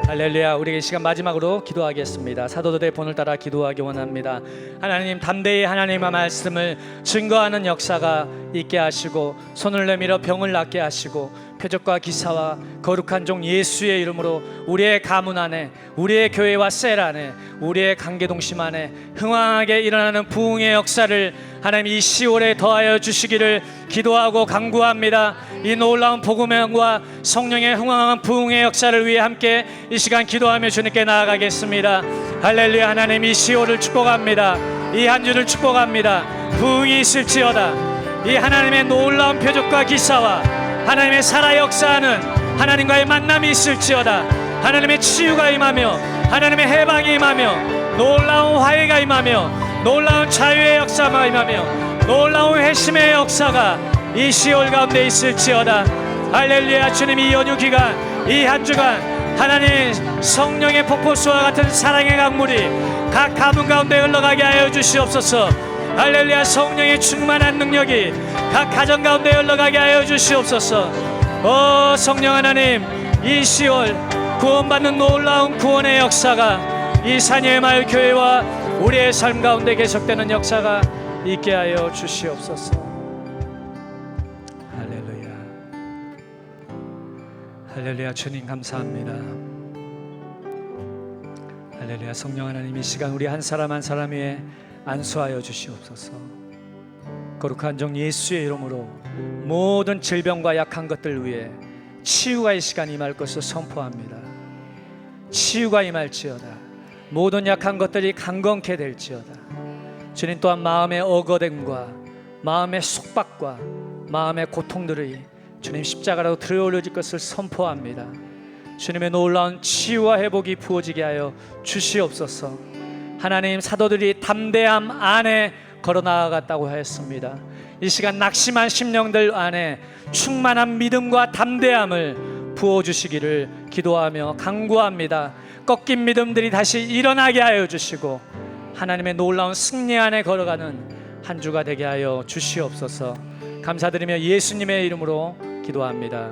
할렐루야. 우리가 이 시간 마지막으로 기도하겠습니다. 사도들의 본을 따라 기도하기 원합니다. 하나님, 담대히 하나님의 말씀을 증거하는 역사가 있게 하시고, 손을 내밀어 병을 낫게 하시고, 표적과 기사와 거룩한 종 예수의 이름으로 우리의 가문 안에, 우리의 교회와 셀 안에, 우리의 관계동심 안에 흥왕하게 일어나는 부흥의 역사를 하나님 이 10월에 더하여 주시기를 기도하고 간구합니다. 이 놀라운 복음과 성령의 흥왕한 부흥의 역사를 위해 함께 이 시간 기도하며 주님께 나아가겠습니다. 할렐루야. 하나님, 이 10월을 축복합니다. 이 한 주를 축복합니다. 부흥이 있을지어다. 이 하나님의 놀라운 표적과 기사와 하나님의 살아 역사하는 하나님과의 만남이 있을지어다. 하나님의 치유가 임하며 하나님의 해방이 임하며 놀라운 화해가 임하며 놀라운 자유의 역사가 임하며 놀라운 회심의 역사가 이 10월 가운데 있을지어다. 할렐루야. 주님, 이 연휴 기간, 이 한 주간 하나님 성령의 폭포수와 같은 사랑의 강물이 각 가문 가운데 흘러가게 하여 주시옵소서. 할렐루야. 성령의 충만한 능력이 각 가정 가운데 흘러가게 하여 주시옵소서. 오 성령 하나님, 이 10월 구원받는 놀라운 구원의 역사가 이 산의 마을 교회와 우리의 삶 가운데 계속되는 역사가 있게 하여 주시옵소서. 할렐루야. 할렐루야. 주님 감사합니다. 할렐루야. 성령 하나님, 이 시간 우리 한 사람 한 사람 위에 안수하여 주시옵소서. 거룩한 종 예수의 이름으로 모든 질병과 약한 것들 위해 치유가 이 시간 임할 것을 선포합니다. 치유가 임할지어다. 모든 약한 것들이 강건케 될지어다. 주님, 또한 마음의 억어됨과 마음의 속박과 마음의 고통들이 주님 십자가로 들어올려질 것을 선포합니다. 주님의 놀라운 치유와 회복이 부어지게 하여 주시옵소서. 하나님, 사도들이 담대함 안에 걸어 나아갔다고 하였습니다. 이 시간 낙심한 심령들 안에 충만한 믿음과 담대함을 부어주시기를 기도하며 간구합니다. 꺾인 믿음들이 다시 일어나게 하여 주시고 하나님의 놀라운 승리 안에 걸어가는 한 주가 되게 하여 주시옵소서. 감사드리며 예수님의 이름으로 기도합니다.